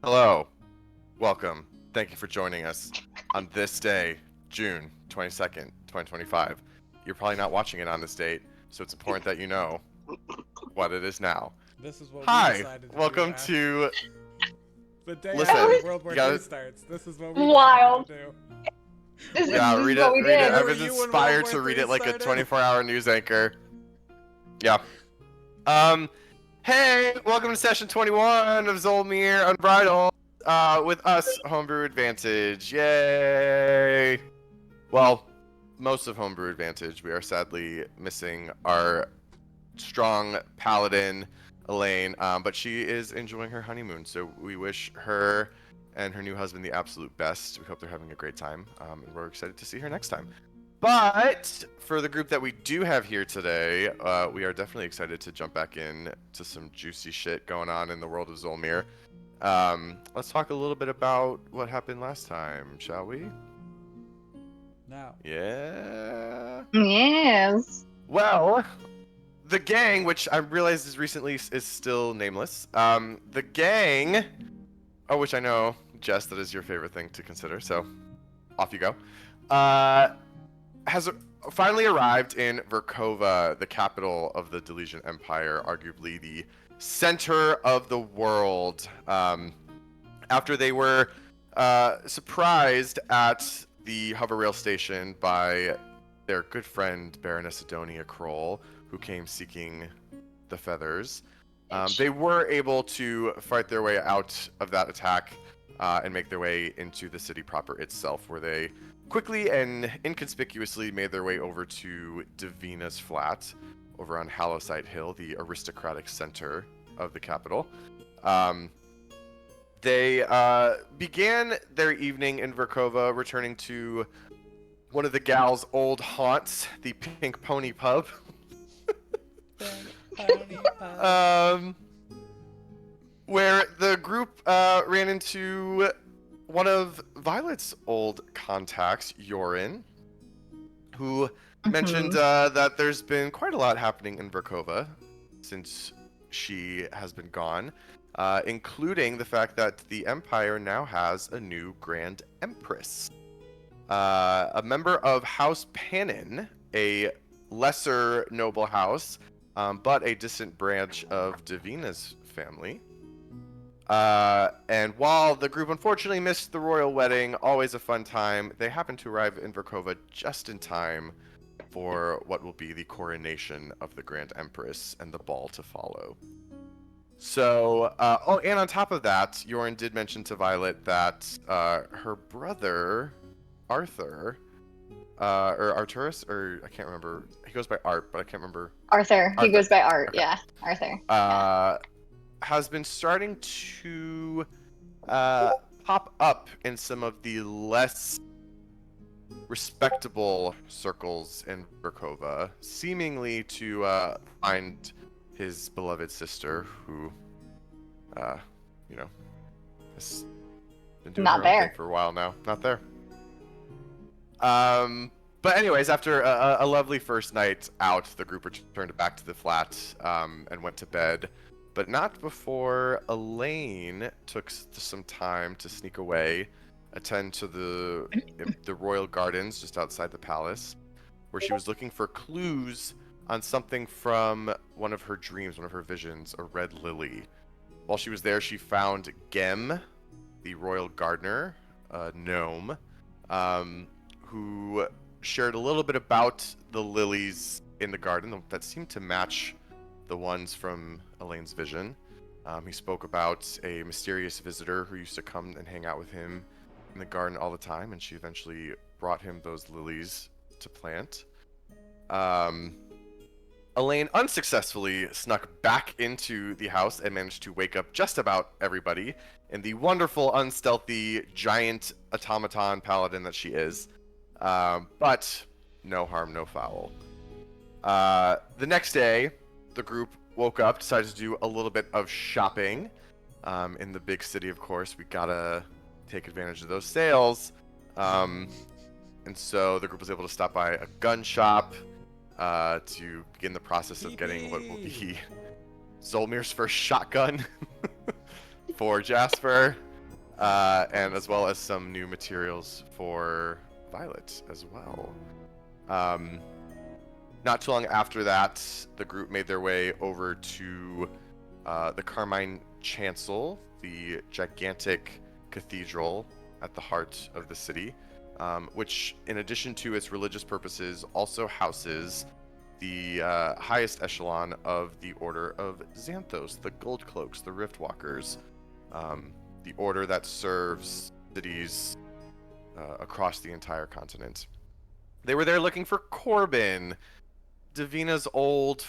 Hello, welcome. Thank you for joining us on this day, June 22nd, 2025. You're probably not watching it on this date, so it's important that you know what it is now. This is what we Hi, decided to welcome do. to. The day Listen, after you World War gotta. III starts. This is what we Wild. decided to do. This Yeah, is read what it. we Read it. did. I Were was you when World inspired War to read III it like a started? 24-hour news anchor. Yeah. Hey, welcome to session 21 of Zholmyr Unbridled. With us, Homebrew Advantage. Yay! Well, most of Homebrew Advantage. We are sadly missing our strong paladin, Elaine, but she is enjoying her honeymoon, so we wish her and her new husband the absolute best. We hope they're having a great time, and we're excited to see her next time. But for the group that we do have here today, we are definitely excited to jump back in to some juicy shit going on in the world of Zholmyr. Let's talk a little bit about what happened last time, shall we? Now. Yeah. Yes. Well, the gang, which I realized is still nameless. The gang, which I know, Jess, that is your favorite thing to consider. So, off you go. Has finally arrived in Verkhova, the capital of the Delesian Empire, arguably the center of the world. After they were surprised at the hover rail station by their good friend Baroness Adonia Kroll, who came seeking the feathers. They were able to fight their way out of that attack and make their way into the city proper itself, where they quickly and inconspicuously made their way over to Davina's flat, over on Hallowside Hill, the aristocratic center of the capital. They began their evening in Verkhova, returning to one of the gal's old haunts, the Pink Pony Pub. Where the group ran into one of Violet's old contacts, Yorin, who mentioned that there's been quite a lot happening in Verkhova since she has been gone, including the fact that the Empire now has a new Grand Empress. A member of House Panin, a lesser noble house, but a distant branch of Davina's family. And while the group unfortunately missed the royal wedding, always a fun time, they happened to arrive in Verkhova just in time for what will be the coronation of the Grand Empress and the ball to follow. So, and on top of that, Yorin did mention to Violet that her brother, Arthur, or Arturus, or I can't remember. He goes by Art, but I can't remember. Arthur. He goes by Art. Okay. Yeah, Arthur. Has been starting to pop up in some of the less respectable circles in Verkhova, seemingly to find his beloved sister, who, has been doing Not her own there. thing for a while now. Not there. But anyways, after a lovely first night out, the group returned back to the flat and went to bed. But not before Elaine took some time to sneak away, attend to the royal gardens just outside the palace, where she was looking for clues on something from one of her dreams, one of her visions, a red lily. While she was there, she found Gem, the royal gardener, a gnome, who shared a little bit about the lilies in the garden that seemed to match the ones from Elaine's vision. He spoke about a mysterious visitor who used to come and hang out with him in the garden all the time, and she eventually brought him those lilies to plant. Elaine unsuccessfully snuck back into the house and managed to wake up just about everybody in the wonderful, unstealthy, giant automaton paladin that she is. But no harm, no foul. The next day, the group woke up, decided to do a little bit of shopping. In the big city, of course, we gotta take advantage of those sales. And so the group was able to stop by a gun shop to begin the process of getting what will be Zholmyr's first shotgun for Jasper. and as well as some new materials for Violet as well. Not too long after that, the group made their way over to the Carmine Chancel, the gigantic cathedral at the heart of the city, which, in addition to its religious purposes, also houses the highest echelon of the Order of Xanthos, the Gold Cloaks, the Riftwalkers, the order that serves cities across the entire continent. They were there looking for Corbin, Davina's old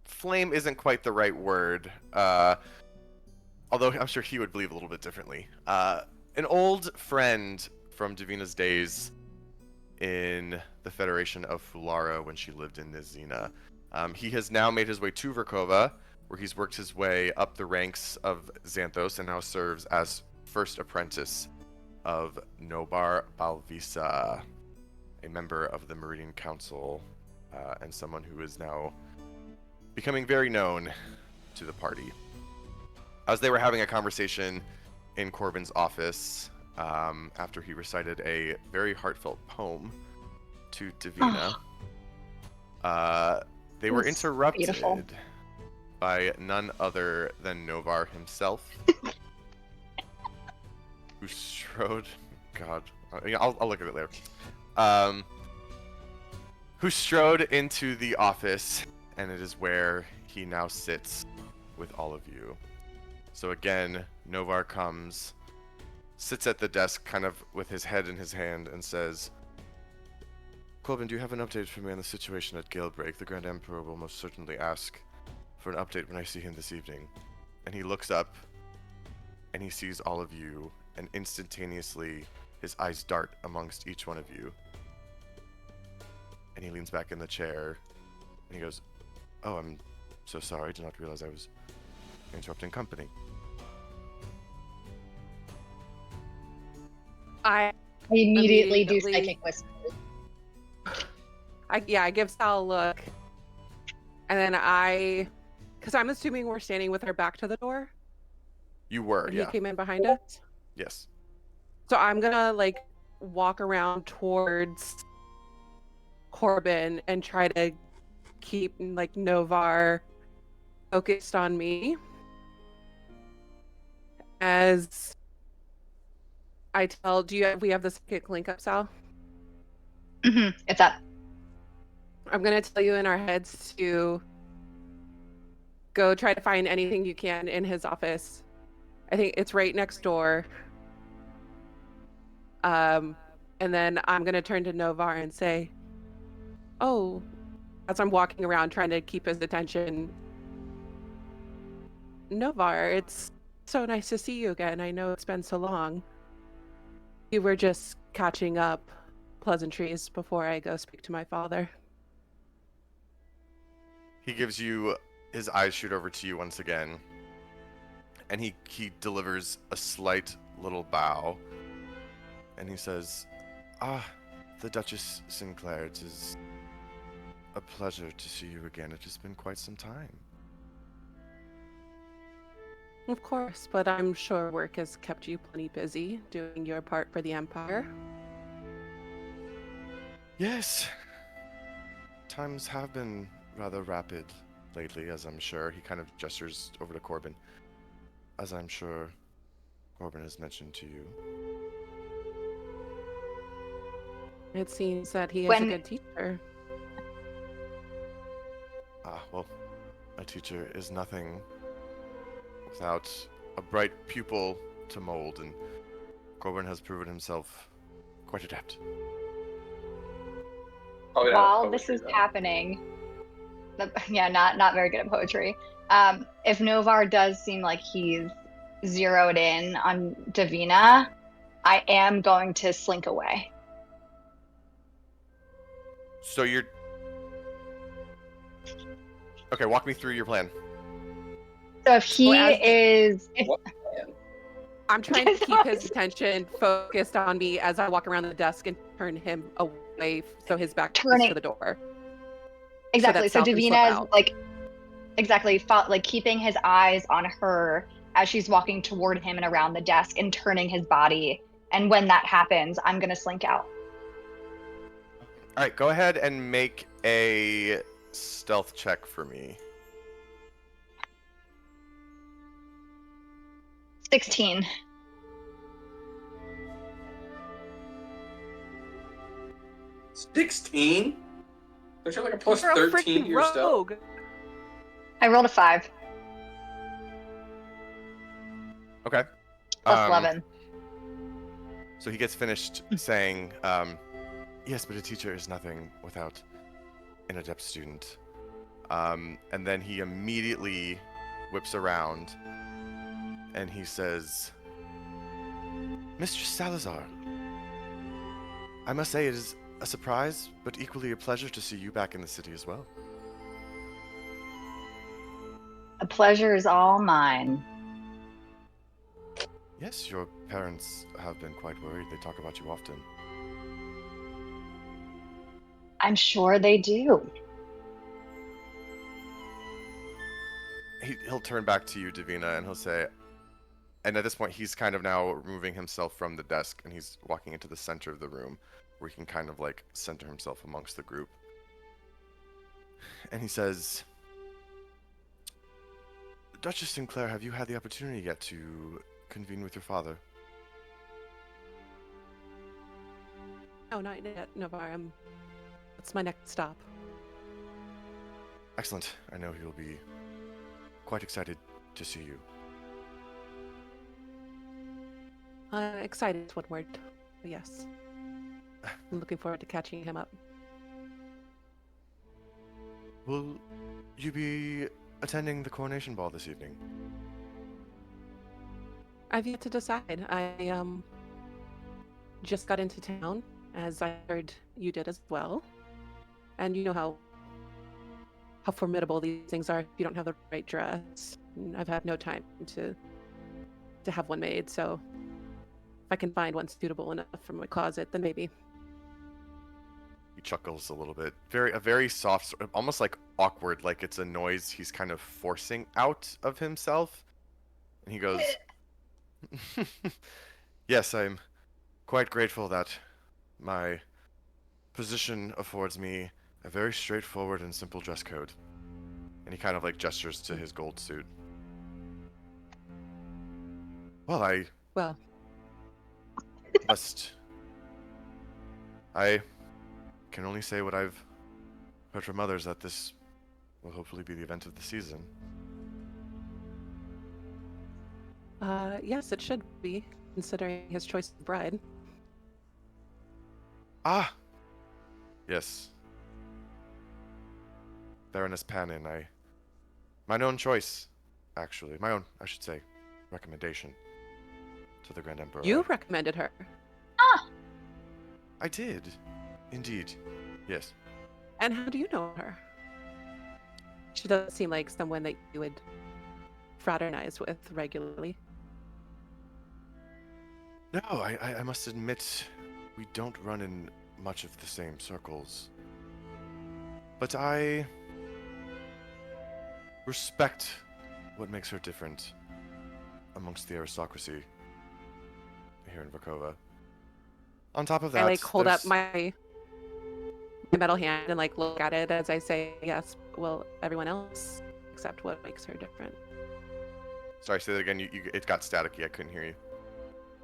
flame isn't quite the right word, although I'm sure he would believe a little bit differently. An old friend from Davina's days in the Federation of Fulara when she lived in Nizina. He has now made his way to Verkhova, where he's worked his way up the ranks of Xanthos and now serves as first apprentice of Nobar Balvisa, a member of the Meridian Council, and someone who is now becoming very known to the party. As they were having a conversation in Corbin's office, after he recited a very heartfelt poem to Davina, they were interrupted beautiful. by none other than Novar himself, who strode... God, I'll look at it later. Who strode into the office, and it is where he now sits with all of you. So again, Novar comes, sits at the desk kind of with his head in his hand, and says, Corbin, do you have an update for me on the situation at Gale Break? The Grand Emperor will most certainly ask for an update when I see him this evening. And he looks up, and he sees all of you, and instantaneously his eyes dart amongst each one of you. And he leans back in the chair, and he goes, Oh, I'm so sorry. I did not realize I was interrupting company. I immediately do psychic whisper. I give Sal a look, and then because I'm assuming we're standing with our back to the door. You were, When yeah. he came in behind us. Yes. So I'm gonna walk around towards Corbin and try to keep Novar focused on me as I tell. We have the psychic link up, Sal? It's up. I'm gonna tell you in our heads to go try to find anything you can in his office. I think it's right next door. And then I'm gonna turn to Novar and say, "Oh," as I'm walking around trying to keep his attention, "Novar, it's so nice to see you again. I know it's been so long. You were just catching up pleasantries before I go speak to my father." He gives you, his eyes shoot over to you once again, and he delivers a slight little bow, and he says, the Duchess Sinclair, it is a pleasure to see you again. It has been quite some time. Of course, but I'm sure work has kept you plenty busy doing your part for the Empire. Yes. Times have been rather rapid lately, as I'm sure. He kind of gestures over to Corbin. As I'm sure Corbin has mentioned to you. It seems that he is a good teacher. Well, a teacher is nothing without a bright pupil to mold, and Corbin has proven himself quite adept. While this is happening, not very good at poetry. If Novar does seem like he's zeroed in on Davina, I am going to slink away. So you're... Okay, walk me through your plan. So if he is... I'm trying to keep his attention focused on me as I walk around the desk and turn him away so his back is to the door. Exactly. So Sal can slip Davina is out. exactly, like keeping his eyes on her as she's walking toward him and around the desk and turning his body. And when that happens, I'm gonna slink out. All right, go ahead and make a stealth check for me. 16. 16? Don't you have like a plus You're a 13 to freaking your stealth? rogue. I rolled a 5. Okay. Plus 11. So he gets finished saying, yes, but a teacher is nothing without an adept student. And then he immediately whips around and he says, Mr. Salazar, I must say it is a surprise, but equally a pleasure to see you back in the city as well. The pleasure is all mine. Yes, your parents have been quite worried. They talk about you often. I'm sure they do. He'll turn back to you, Davina, and he'll say, and at this point, he's kind of now removing himself from the desk, and he's walking into the center of the room, where he can kind of like center himself amongst the group. And he says, Duchess Sinclair, have you had the opportunity yet to convene with your father? No, not yet, Navarre. That's my next stop. Excellent. I know he'll be quite excited to see you. Excited is one word. But yes. I'm looking forward to catching him up. Will you be attending the coronation ball this evening? I've yet to decide. I just got into town, as I heard you did as well. And you know how formidable these things are if you don't have the right dress. And I've had no time to have one made, so if I can find one suitable enough from my closet, then maybe. He chuckles a little bit. A very soft, almost like awkward, like it's a noise he's kind of forcing out of himself. And he goes, Yes, I'm quite grateful that my position affords me a very straightforward and simple dress code. And he kind of like gestures to his gold suit. Well, I can only say what I've heard from others, that this will hopefully be the event of the season. Yes, it should be, considering his choice of bride. Ah! Yes. Baroness Panin, my own choice, actually. I should say, recommendation to the Grand Emperor. You recommended her. I did. Indeed. Yes. And how do you know her? She doesn't seem like someone that you would fraternize with regularly. No, I must admit, we don't run in much of the same circles. But I respect what makes her different amongst the aristocracy here in Verkhova. On top of that, I hold up my metal hand and look at it as I say, yes, well, everyone else except what makes her different. Sorry, say that again. It got staticky. I couldn't hear you.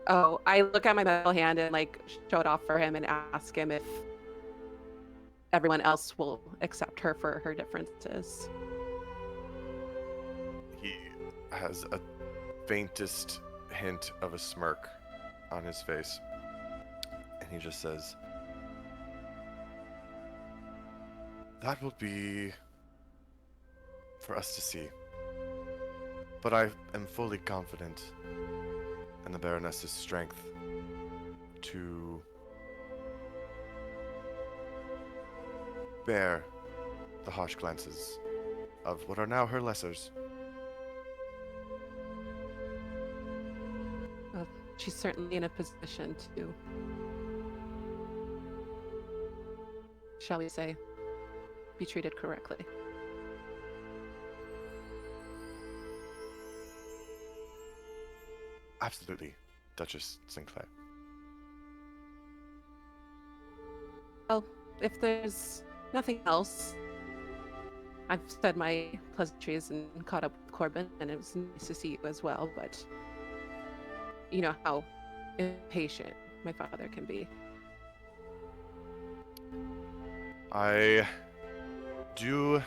Oh, I look at my metal hand and show it off for him and ask him if everyone else will accept her for her differences. He has a faintest hint of a smirk on his face. And he just says, that will be for us to see. But I am fully confident in the Baroness's strength to bear the harsh glances of what are now her lessers. Well, she's certainly in a position to, shall we say, be treated correctly. Absolutely, Duchess Sinclair. Well, if there's nothing else, I've said my pleasantries and caught up with Corbin, and it was nice to see you as well, but you know how impatient my father can be. I do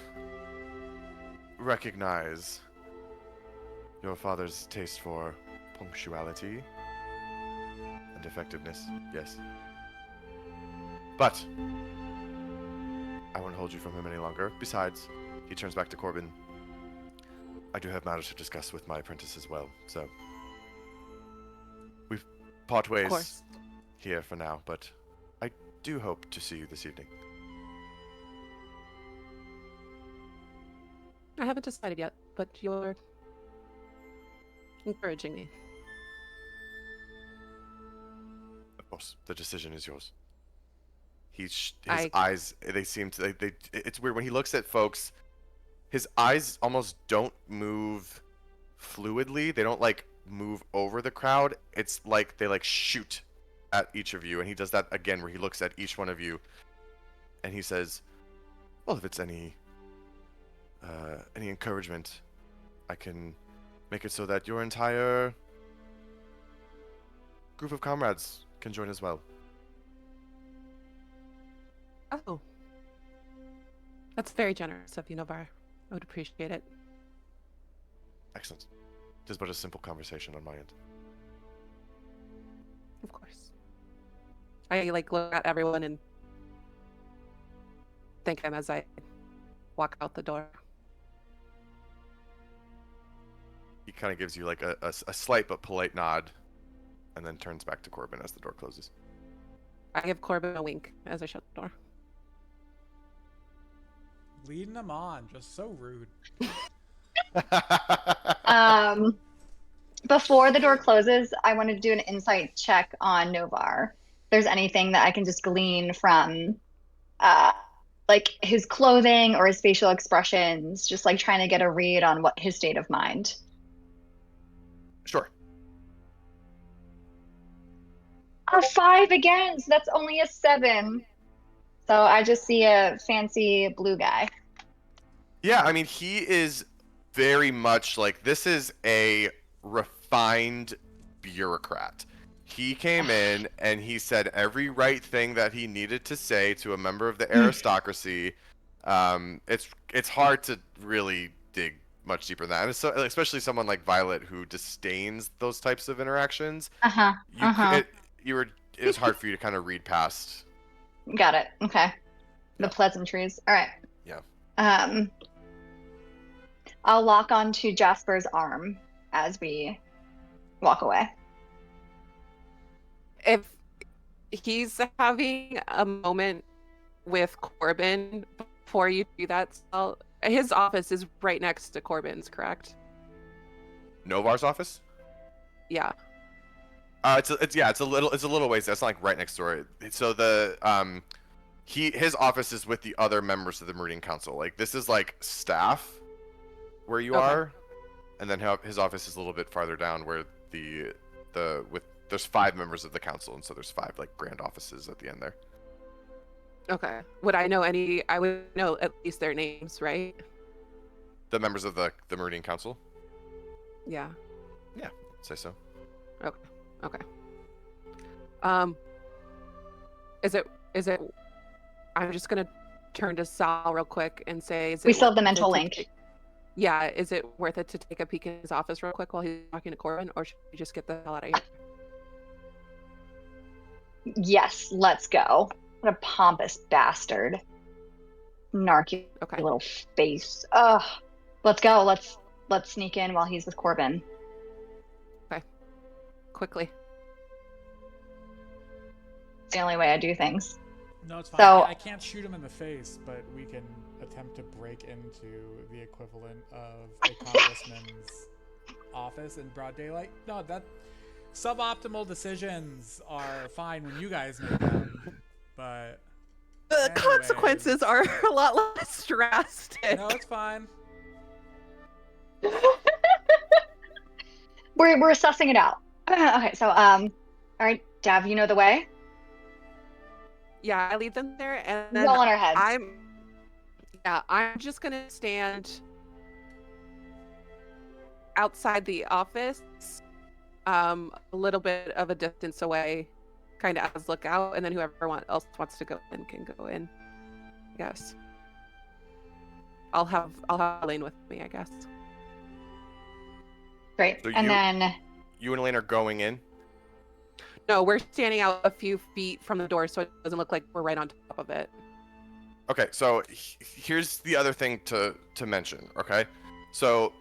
recognize your father's taste for punctuality and effectiveness, yes. But I won't hold you from him any longer. Besides, he turns back to Corbin. I do have matters to discuss with my apprentice as well, so we've part Of ways course. here for now, but I do hope to see you this evening. I haven't decided yet, but you're encouraging me. Of course, the decision is yours. His I- eyes, they seem to, it's weird when he looks at folks, his eyes almost don't move fluidly. They don't like move over the crowd. It's like they like shoot at each of you, and he does that again where he looks at each one of you and he says, well, if it's any encouragement, I can make it so that your entire group of comrades can join as well. Oh. That's very generous of you, Novar. I would appreciate it. Excellent. Just but a simple conversation on my end. Of course. I like look at everyone and thank him as I walk out the door. He kind of gives you like a slight but polite nod and then turns back to Corbin as the door closes. I give Corbin a wink as I shut the door. Leading them on, just so rude. Before the door closes, I want to do an insight check on Novar. If there's anything that I can just glean from, like his clothing or his facial expressions, just like trying to get a read on what his state of mind. Sure. A 5 again, so that's only a 7. So I just see a fancy blue guy. Yeah, I mean, he is very much like, this is a refined bureaucrat. He came in and he said every right thing that he needed to say to a member of the aristocracy. It's hard to really dig much deeper than that, and so, especially someone like Violet who disdains those types of interactions. It was hard for you to kind of read past. Got it. Okay. The Yeah. pleasantries. All right. Yeah. I'll lock onto Jasper's arm as we walk away. If he's having a moment with Corbin before you do that, Sal, his office is right next to Corbin's, correct? Novar's office? Yeah. It's a little ways. That's not like right next door. So his office is with the other members of the Meridian Council. Like, this is like staff where you Okay. are, and then his office is a little bit farther down where there's 5 members of the council, and so there's 5 like grand offices at the end there. Okay. Would I know any? I would know at least their names, right? The members of the Meridian Council? Yeah. Say so. Okay. Is it? I'm just gonna turn to Sal real quick and say, is it We still have the worth it mental to link. Yeah, is it worth it to take a peek in his office real quick while he's talking to Corbin, or should we just get the hell out of here? Yes, let's go. What a pompous bastard. Narky Okay. little face. Ugh. Let's go. Let's sneak in while he's with Corbin. Quickly. It's the only way I do things. No, it's fine. So- I can't shoot him in the face, but we can attempt to break into the equivalent of a congressman's office in broad daylight. No, that suboptimal decisions are fine when you guys make them, but The Anyways. consequences are a lot less drastic. no, it's fine. We're sussing it out. Okay, so all right, Dav, you know the way. Yeah, I lead them there, and then Roll on our heads. I'm just gonna stand outside the office, a little bit of a distance away, kind of as lookout, and then whoever else wants to go in can go in. I guess. I'll have Elaine with me, I guess. Great, So and then you and Elaine are going in. No, we're standing out a few feet from the door, so it doesn't look like we're right on top of it. Okay, so here's the other thing to mention. Okay, so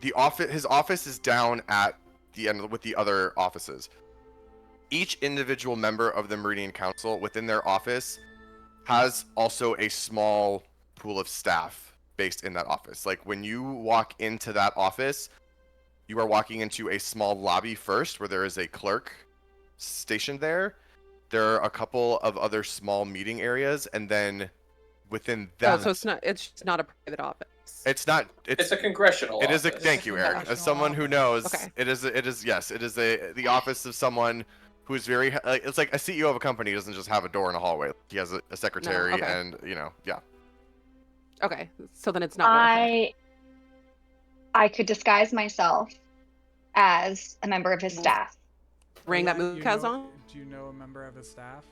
his office is down at the end with the other offices. Each individual member of the Meridian Council within their office has also a small pool of staff based in that office. Like when you walk into that office, you are walking into a small lobby first where there is a clerk stationed there. There are a couple of other small meeting areas, and then within that, so it's just not a private office. It's a congressional It is office. thank you, Eric. As someone who knows, Okay. it is the office of someone who's very it's like a CEO of a company doesn't just have a door in a hallway. He has a secretary okay. and yeah. Okay, so then it's not worth it. I could disguise myself as a member of his staff. Ring that Elaine, Mook has on? Do you know a member of his staff?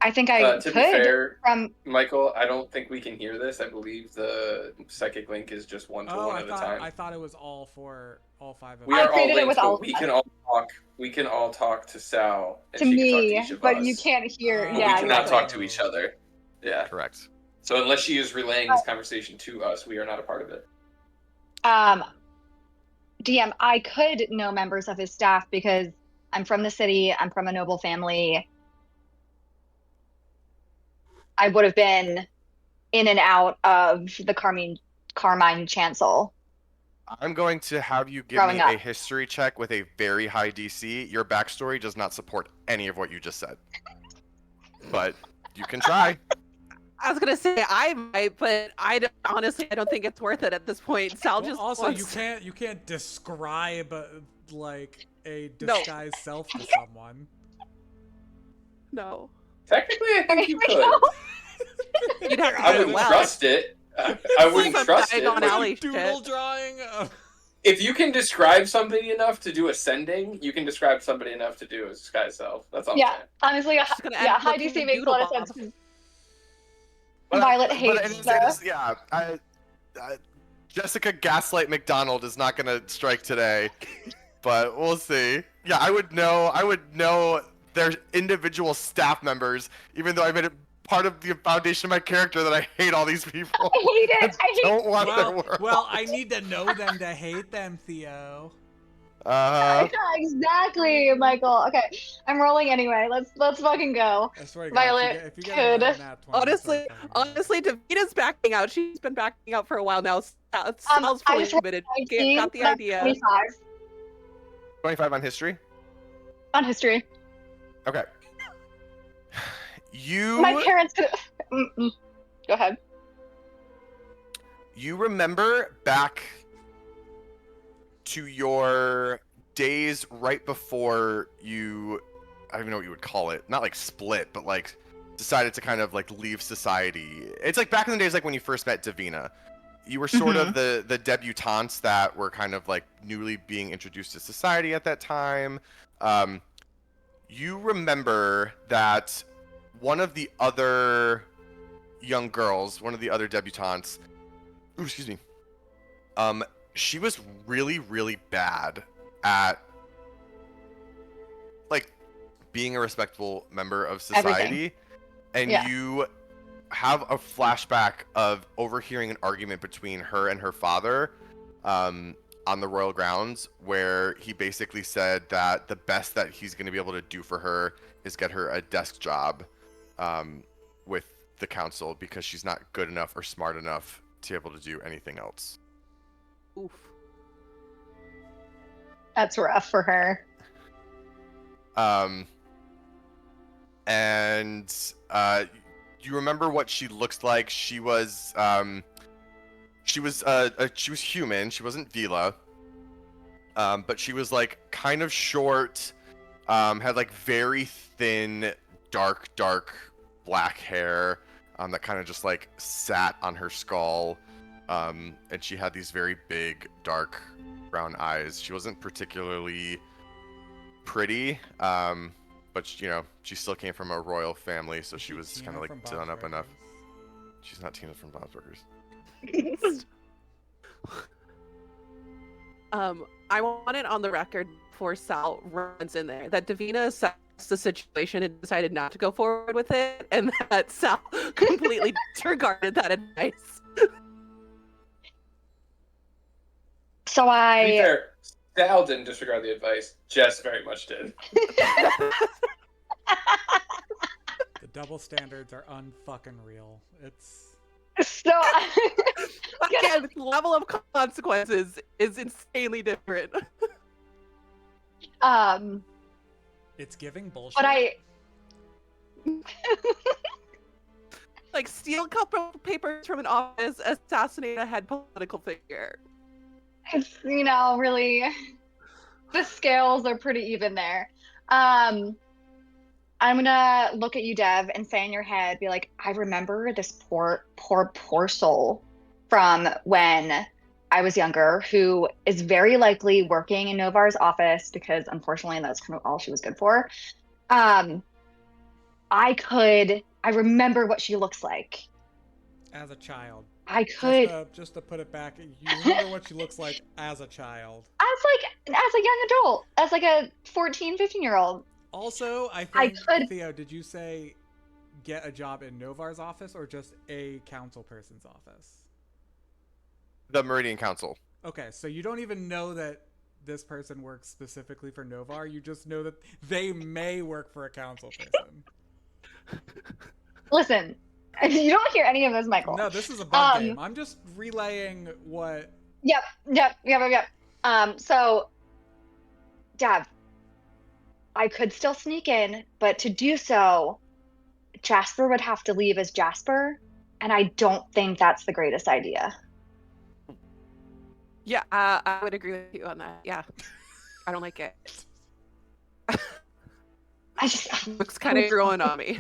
I think I To could. be fair, From Michael, I don't think we can hear this. I believe the psychic link is just one to one at a time. I thought it was all 5 of We us. are all created it linked, with but all of we us. can all talk. We can all talk to Sal, and to she can talk to me, each of but us. you can't hear. Oh, But yeah, we cannot exactly. talk to each other. Yeah. Correct. So unless she is relaying this conversation to us, we are not a part of it. DM, I could know members of his staff because I'm from the city. I'm from a noble family. I would have been in and out of the Carmine Chancel. I'm going to have you give Growing me up. a history check with a very high DC. Your backstory does not support any of what you just said, but you can try. I was gonna say I might, but honestly I don't think it's worth it at this point. Sal Well, just also, wants... you can't describe like a No. disguised self to someone. No. Technically, I think you could. You'd have to I do it wouldn't well. trust it. I wouldn't Some trust it. diagon but alley Doodle shit. drawing. If you can describe somebody enough to do ascending, you can describe somebody enough to do a disguise self. That's all I'm Yeah, saying. honestly, Just gonna end yeah, high looking DC makes a lot of doodle sense. 'Cause But Violet it hates is, yeah. Jessica Gaslight McDonald is not gonna strike today, but we'll see. Yeah, I would know their individual staff members, even though I made it part of the foundation of my character that I hate all these people. I hate it. I hate Don't want their world. Well, I need to know them to hate them, Theo. Uh-huh. Yeah, exactly, Michael. Okay, I'm rolling anyway. Let's fucking go. I swear to Violet God, if you get could- a nat 20, Honestly, Davina's backing out. She's been backing out for a while now. Sal's I fully just rolled committed. 19, Got the so that's idea. 25 25 on history. on history. Okay. My parents could. Go ahead. You remember back to your days right before you, I don't even know what you would call it, not like split, but like decided to kind of like leave society. It's like back in the days like when you first met Davina. You were sort of the debutantes that were kind of like newly being introduced to society at that time. You remember that one of the other young girls, one of the other debutantes, she was really, really bad at like being a respectable member of society. And Yeah. you have a flashback of overhearing an argument between her and her father on the royal grounds, where he basically said that the best that he's going to be able to do for her is get her a desk job with the council, because she's not good enough or smart enough to be able to do anything else. Oof. That's rough for her. And you remember what she looks like? She was human. She wasn't Vila. But she was like kind of short, had like very thin, dark black hair that kind of just like sat on her skull. And she had these very big, dark brown eyes. She wasn't particularly pretty, but you know, she still came from a royal family, so she was kind of like done up enough. She's not Tina from Bob's Burgers. I want it on the record before Sal runs in there that Davina assessed the situation and decided not to go forward with it, and that Sal completely disregarded that advice. So To be I fair, Sal didn't disregard the advice. Jess very much did. The double standards are unfucking real. It's so Again, the level of consequences is insanely different. it's giving bullshit. but I Like, steal couple papers from an office, assassinate a head political figure. it's, you know, really the scales are pretty even there. I'm gonna look at you, Dev, and say in your head, be like, I remember this poor soul from when I was younger, who is very likely working in Novar's office because unfortunately that's kind of all she was good for. I remember what she looks like. as a child. I could, Just to put it back, you remember what she looks like as a child. as a young adult, as like a 14, 15-year-old. Also, I I think, could- Theo, did you say get a job in Novar's office or just a council person's office? The Meridian Council. Okay, so you don't even know that this person works specifically for Novar. You just know that they may work for a council person. Listen, you don't hear any of this, Michael. No, this is a bug game. I'm just relaying what... Yep. So, Dev, I could still sneak in, but to do so, Jasper would have to leave as Jasper, and I don't think that's the greatest idea. Yeah, I would agree with you on that. Yeah. I don't like it. I just Looks kind of growing on me.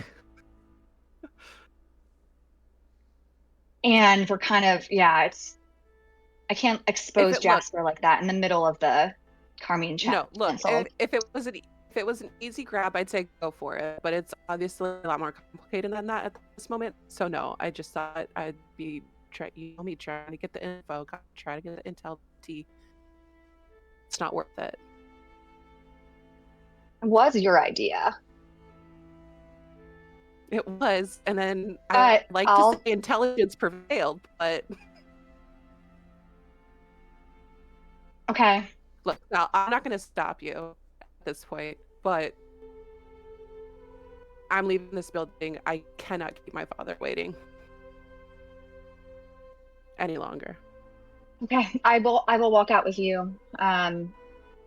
and we're kind of I can't expose Jasper like that in the middle of the Carmine chat. No, look, cancel. if it was an easy grab, I'd say go for it. But it's obviously a lot more complicated than that at this moment. So no, I just thought I'd be trying to get the info, try to get the intel. It's not worth it. It was your idea. It was, and then I like to say intelligence prevailed, but okay. Look, now I'm not going to stop you at this point, but I'm leaving this building. I cannot keep my father waiting any longer. Okay, I will walk out with you.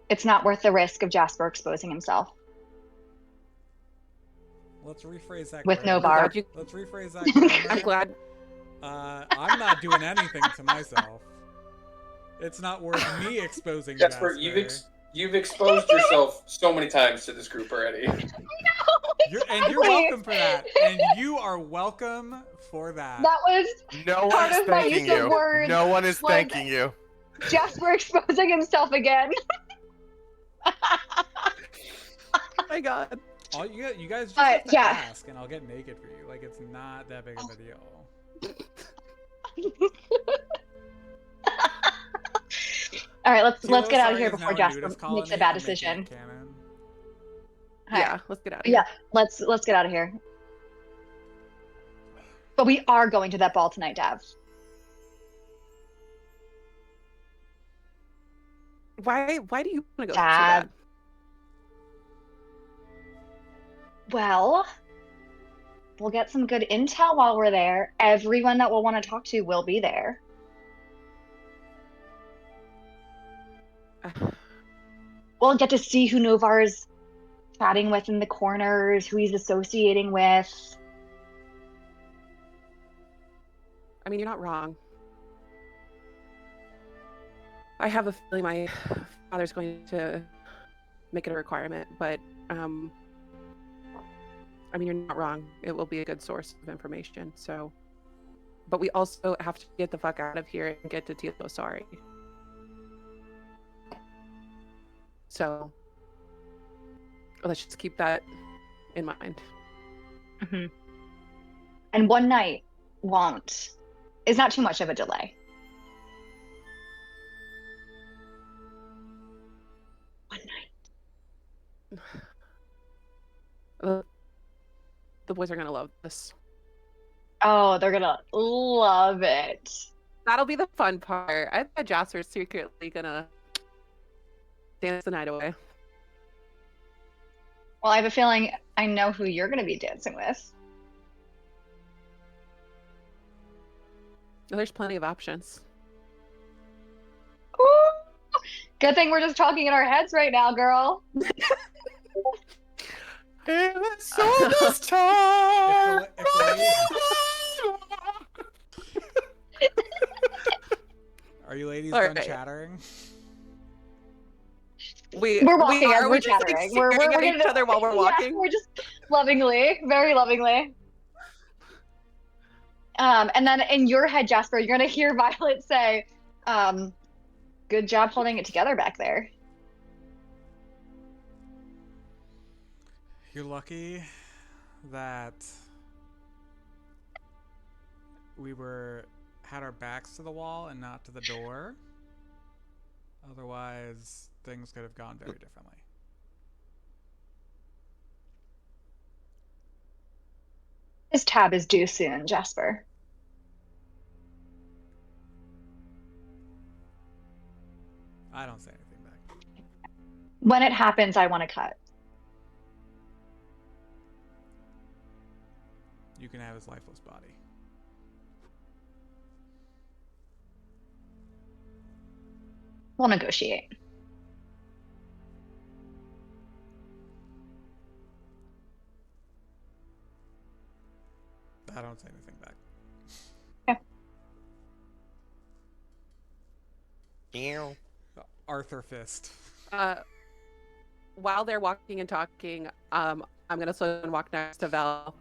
It's not worth the risk of Jasper exposing himself. Let's rephrase that. With grammar. Novar. Let's rephrase that. Grammar. I'm glad. I'm not doing anything to myself. It's not worth me exposing Jasper, you've exposed yourself so many times to this group already. You're welcome for that. And you are welcome for that. That was No part one is of my thanking use of you. words. No one is was thanking you. Jasper exposing himself again. Oh my god. All you guys just have to yeah. ask, and I'll get naked for you. Like, it's not that big of a deal. All right, let's Kilo get out of Sai here is before now a Jasper nudist makes a colony. bad I'm making decision. it canon. All right. Yeah, let's get out of here. Yeah, let's get out of here. But we are going to that ball tonight, Dav. Why do you want to go so Dad. bad? Well, we'll get some good intel while we're there. Everyone that we'll want to talk to will be there. We'll get to see who Novar's chatting with in the corners, who he's associating with. I mean, you're not wrong. I have a feeling my father's going to make it a requirement, but I mean, you're not wrong. It will be a good source of information. So, but we also have to get the fuck out of here and get to Tilo Sari. So let's just keep that in mind. Mm-hmm. And one night is not too much of a delay. One night. The boys are gonna love this. Oh, they're gonna love it. That'll be the fun part. I bet Jasper's secretly gonna dance the night away. Well, I have a feeling I know who you're gonna be dancing with. There's plenty of options. Ooh, good thing we're just talking in our heads right now, girl. It was so this time. Are you ladies All done right. chattering? We're walking as we're just, like, chattering. staring We're at each other while we're walking. Yeah, we're just lovingly, very lovingly. And then in your head, Jasper, you're gonna hear Violet say, "Good job holding it together back there." You're lucky that we had our backs to the wall and not to the door. Otherwise, things could have gone very differently. His tab is due soon, Jasper. I don't say anything back. When it happens, I want to cut. You can have his lifeless body. We'll negotiate. I don't say anything back. Ew. Arthur Fist. While they're walking and talking, I'm gonna slow and walk next to Val.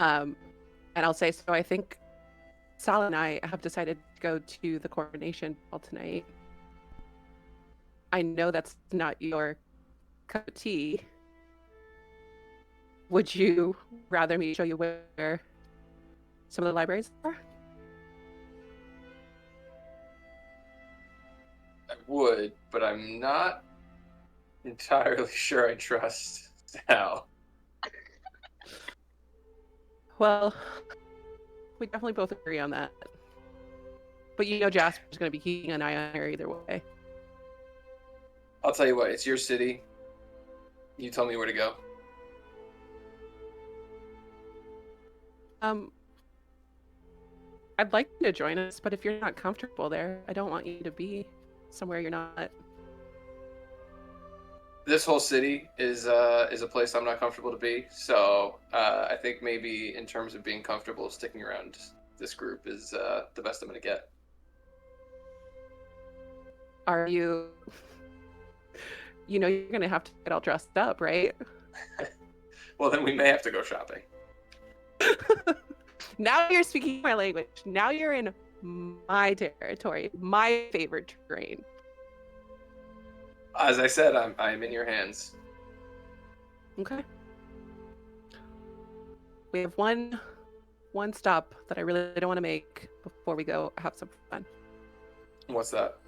And I'll say, so I think Sal and I have decided to go to the coronation ball tonight. I know that's not your cup of tea. Would you rather me show you where some of the libraries are? I would, but I'm not entirely sure I trust Sal. Well, we definitely both agree on that. But you know Jasper's going to be keeping an eye on her either way. I'll tell you what, it's your city. You tell me where to go. I'd like you to join us, but if you're not comfortable there, I don't want you to be somewhere you're not. This whole city is a place I'm not comfortable to be. So I think maybe in terms of being comfortable, sticking around this group is the best I'm gonna get. Are you? You know you're gonna have to get all dressed up, right? Well, then we may have to go shopping. Now you're speaking my language. Now you're in my territory, my favorite terrain. As I said, I'm in your hands. Okay. We have one stop that I really don't want to make before we go have some fun. What's that?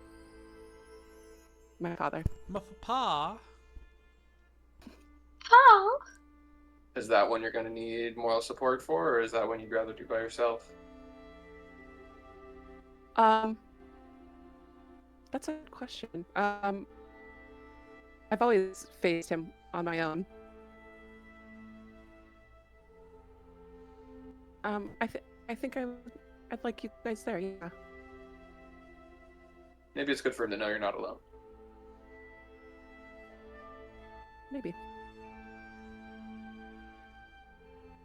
My father. My pa. Oh. Is that one you're going to need moral support for, or is that one you'd rather do by yourself? That's a good question. I've always faced him on my own. I think I'd like you guys there, yeah. Maybe it's good for him to know you're not alone. Maybe.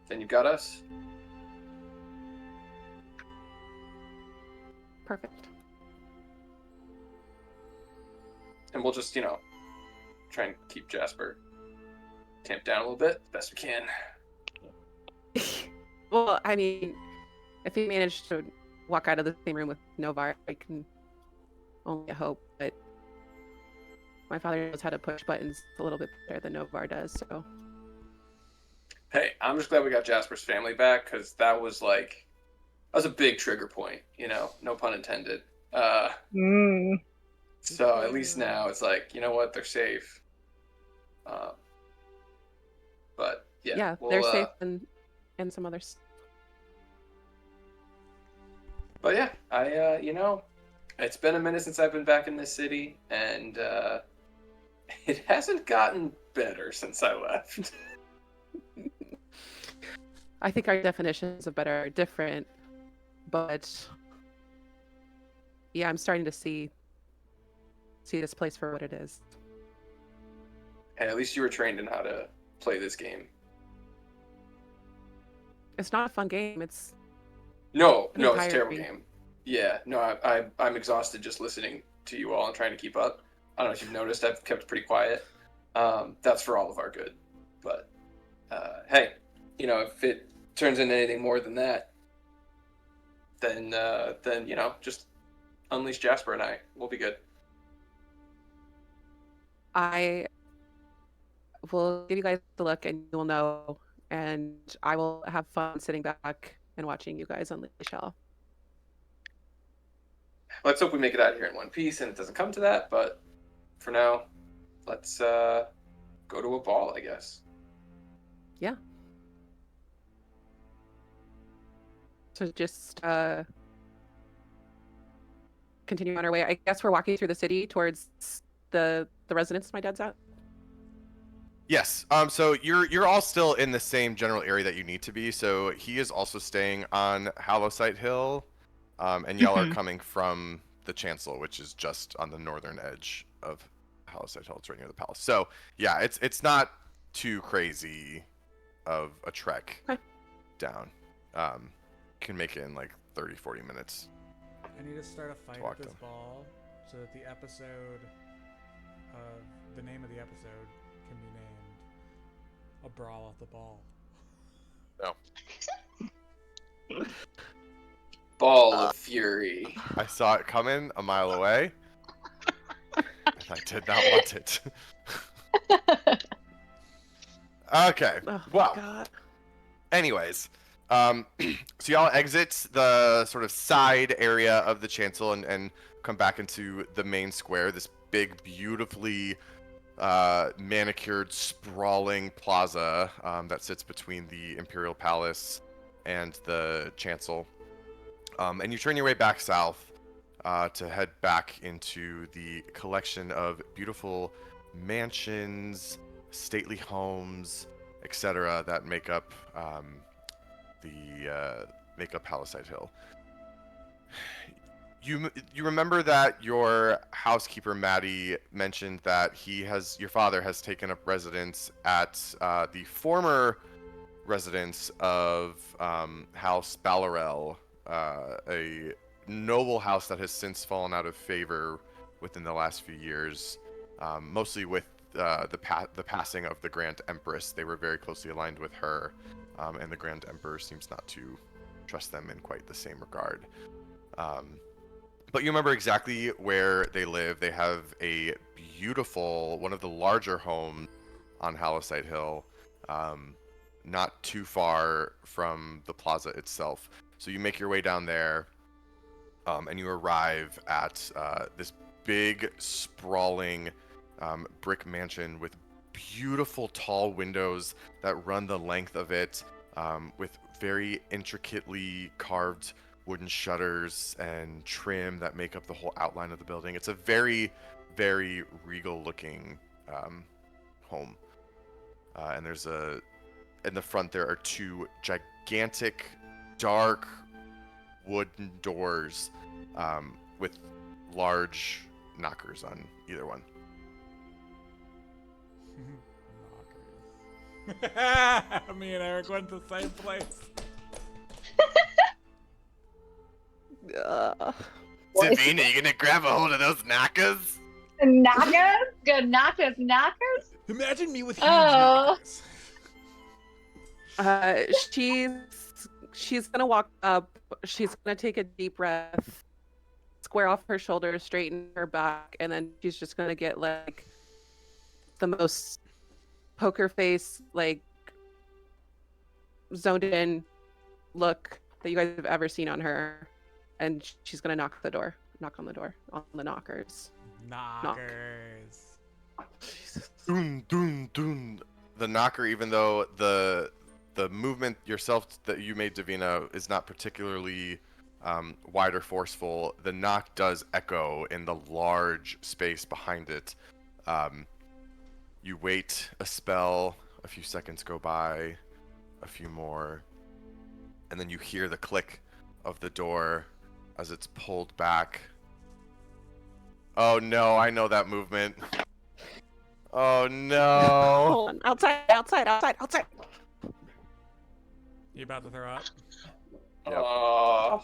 Then you got us. Perfect. and we'll just try and keep Jasper tamped down a little bit best we can. Well, I mean, if he managed to walk out of the same room with Novar, I can only hope. But my father knows how to push buttons a little bit better than Novar does. So Hey, I'm just glad we got Jasper's family back, because that was a big trigger point. No pun intended. So at least now it's like, you know what, they're safe. But yeah, they're safe and some others. But yeah, it's been a minute since I've been back in this city, and it hasn't gotten better since I left. I think our definitions of better are different, but yeah, I'm starting to see this place for what it is. Hey, at least you were trained in how to play this game. It's not a fun game. It's No, it's a tiring. terrible game. Yeah, no, I'm exhausted just listening to you all and trying to keep up. I don't know if you've noticed, I've kept pretty quiet. That's for all of our good. But hey, if it turns into anything more than that, then just unleash Jasper and we'll be good. I will give you guys a look and you'll know, and I will have fun sitting back and watching you guys unleash hell. Let's hope we make it out of here in one piece and it doesn't come to that, but for now, let's go to a ball, I guess. Yeah. So just continue on our way. I guess we're walking through the city towards the residence my dad's at. Yes. So you're all still in the same general area that you need to be. So he is also staying on Hallowsite Hill, and y'all are coming from the Chancel, which is just on the northern edge of Hallowsite Hill. It's right near the palace. So yeah, it's not too crazy of a trek down. Can make it in like 30-40 minutes. I need to start a fight at this ball so that the name of the episode can be named A Brawl at the Ball. No. Ball of Fury. I saw it coming a mile away. And I did not want it. Okay. Oh, well, God. anyways, so y'all exit the sort of side area of the chancel and come back into the main square, this big, beautifully manicured, sprawling plaza that sits between the Imperial Palace and the chancel. And you turn your way back south to head back into the collection of beautiful mansions, stately homes, etc. that make up Hallowsite Hill. You remember that your housekeeper Maddie mentioned that your father has taken up residence at the former residence of House Ballarel, a noble house that has since fallen out of favor within the last few years, mostly with the passing of the Grand Empress. They were very closely aligned with her, and the Grand Emperor seems not to trust them in quite the same regard. But you remember exactly where they live. They have a beautiful, one of the larger homes on Hallowsite Hill, not too far from the plaza itself. So you make your way down there, and you arrive at this big, sprawling brick mansion with beautiful tall windows that run the length of it, with very intricately carved wooden shutters and trim that make up the whole outline of the building. It's a very, very regal looking home. And in the front there are two gigantic, dark wooden doors with large knockers on either one. Me and Eric went to the same place. Davina, you gonna grab a hold of those knockers? Knockers? Good knockers, knockers? Imagine me with huge Oh. knockers. She's gonna walk up. She's gonna take a deep breath, square off her shoulders, straighten her back, and then she's just gonna get like the most poker face, like zoned in look that you guys have ever seen on her, and she's gonna knock on the door, on the knockers. Knockers. Dun, dun, dun. The knocker, even though the movement yourself that you made, Davina, is not particularly wide or forceful, the knock does echo in the large space behind it. You wait a spell, a few seconds go by, a few more, and then you hear the click of the door as it's pulled back. Oh no, I know that movement. Oh no. Hold on. Outside. You about to throw up? Yep. Oh,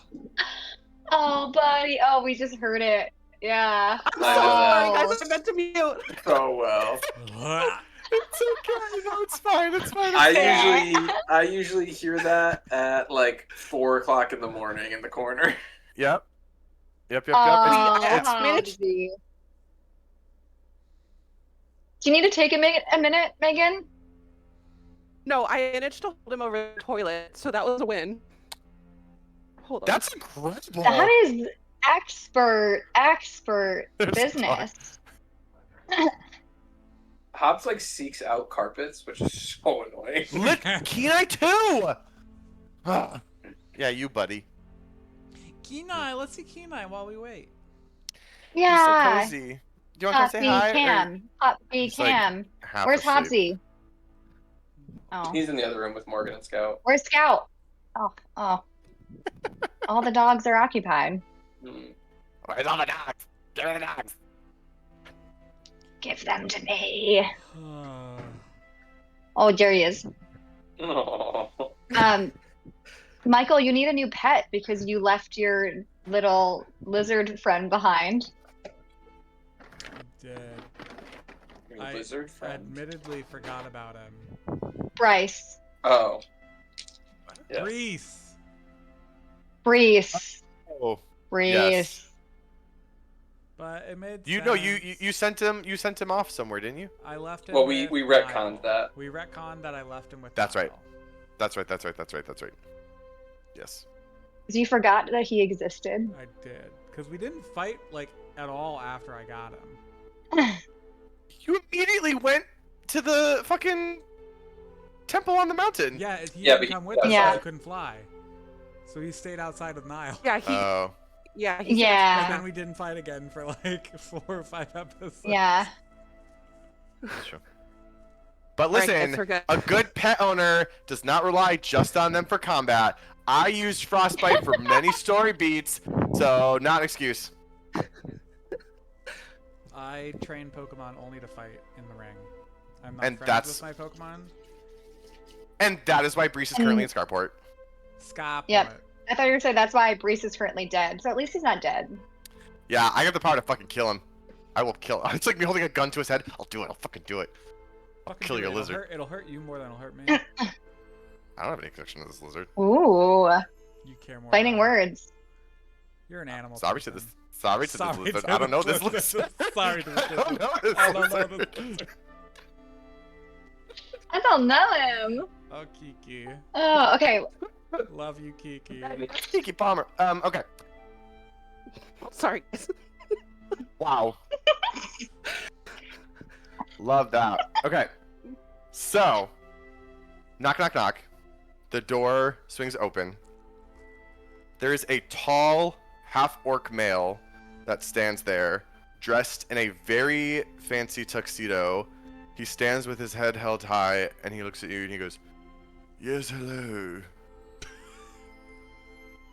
Oh, buddy. Oh, we just heard it. Yeah. I know that. You guys are meant to mute. Oh well. It's okay. No, it's fine. It's fine. I usually hear that at like 4:00 in the morning in the corner. Yep. Oh, It's Hobbsy. Do you need to take a minute, Megan? No, I managed to hold him over the toilet, so that was a win. Hold on. that's incredible. That is expert There's business. Hobbs like seeks out carpets, which is so annoying. Lick Kenai too. Ah. Yeah, you buddy. Kenai, let's see Kenai while we wait. Yeah. He's so cozy. Do you want to come say hi? Hoppy He's, like, Cam. half Where's asleep. Hobbsy? Oh. He's in the other room with Morgan and Scout. Where's Scout? Oh. All the dogs are occupied. Hmm. Where's all the dogs? Give me the dogs. Give them to me. Oh, there he is. Oh. Michael, you need a new pet because you left your little lizard friend behind. Dead. Your I lizard friend. admittedly forgot about him. Bryce. Oh. Yes. Brees. Oh, Brees. yes. But it made You sense. know, you sent him off somewhere, didn't you? I left him Well, we with retconned Niall. that. We retconned that I left him with That's right. Niall. That's right. Yes. You forgot that he existed. I did. Because we didn't fight, like, at all after I got him. You immediately went to the fucking temple on the mountain. Yeah, he Yeah, didn't but come he- with us Yeah. because he couldn't fly. So he stayed outside with Niall. Yeah, he. Oh. yeah, he. And Yeah. then we didn't fight again for like 4 or 5 episodes. Yeah. Sure. But Alright, listen, I forgot. a good pet owner does not rely just on them for combat. I used Frostbite for many story beats, so not an excuse. I train Pokemon only to fight in the ring. I'm not And friends that's- with my Pokemon. And that is why Brees is currently in Scarport. Scott. Yep. I thought you were saying that's why Brees is currently dead. So at least he's not dead. Yeah, I got the power to fucking kill him. I will kill him. It's like me holding a gun to his head. I'll do it. I'll fucking do it. Fucking kill do your it. lizard. It'll hurt you more than it'll hurt me. I don't have any connection to this lizard. Ooh. You care more. Fighting about it. words. You're an animal. Sorry to person. this. Sorry to this lizard. I don't know this lizard. Sorry to this I don't know this I don't know lizard. this lizard. I don't know him. Oh, Kiki. Oh, okay. Love you, Kiki. Kiki Palmer. Okay. Sorry, guys. Wow. Love that. Okay. So, knock, knock, knock. The door swings open. There is a tall, half-orc male that stands there, dressed in a very fancy tuxedo. He stands with his head held high, and he looks at you and he goes, "Yes, hello."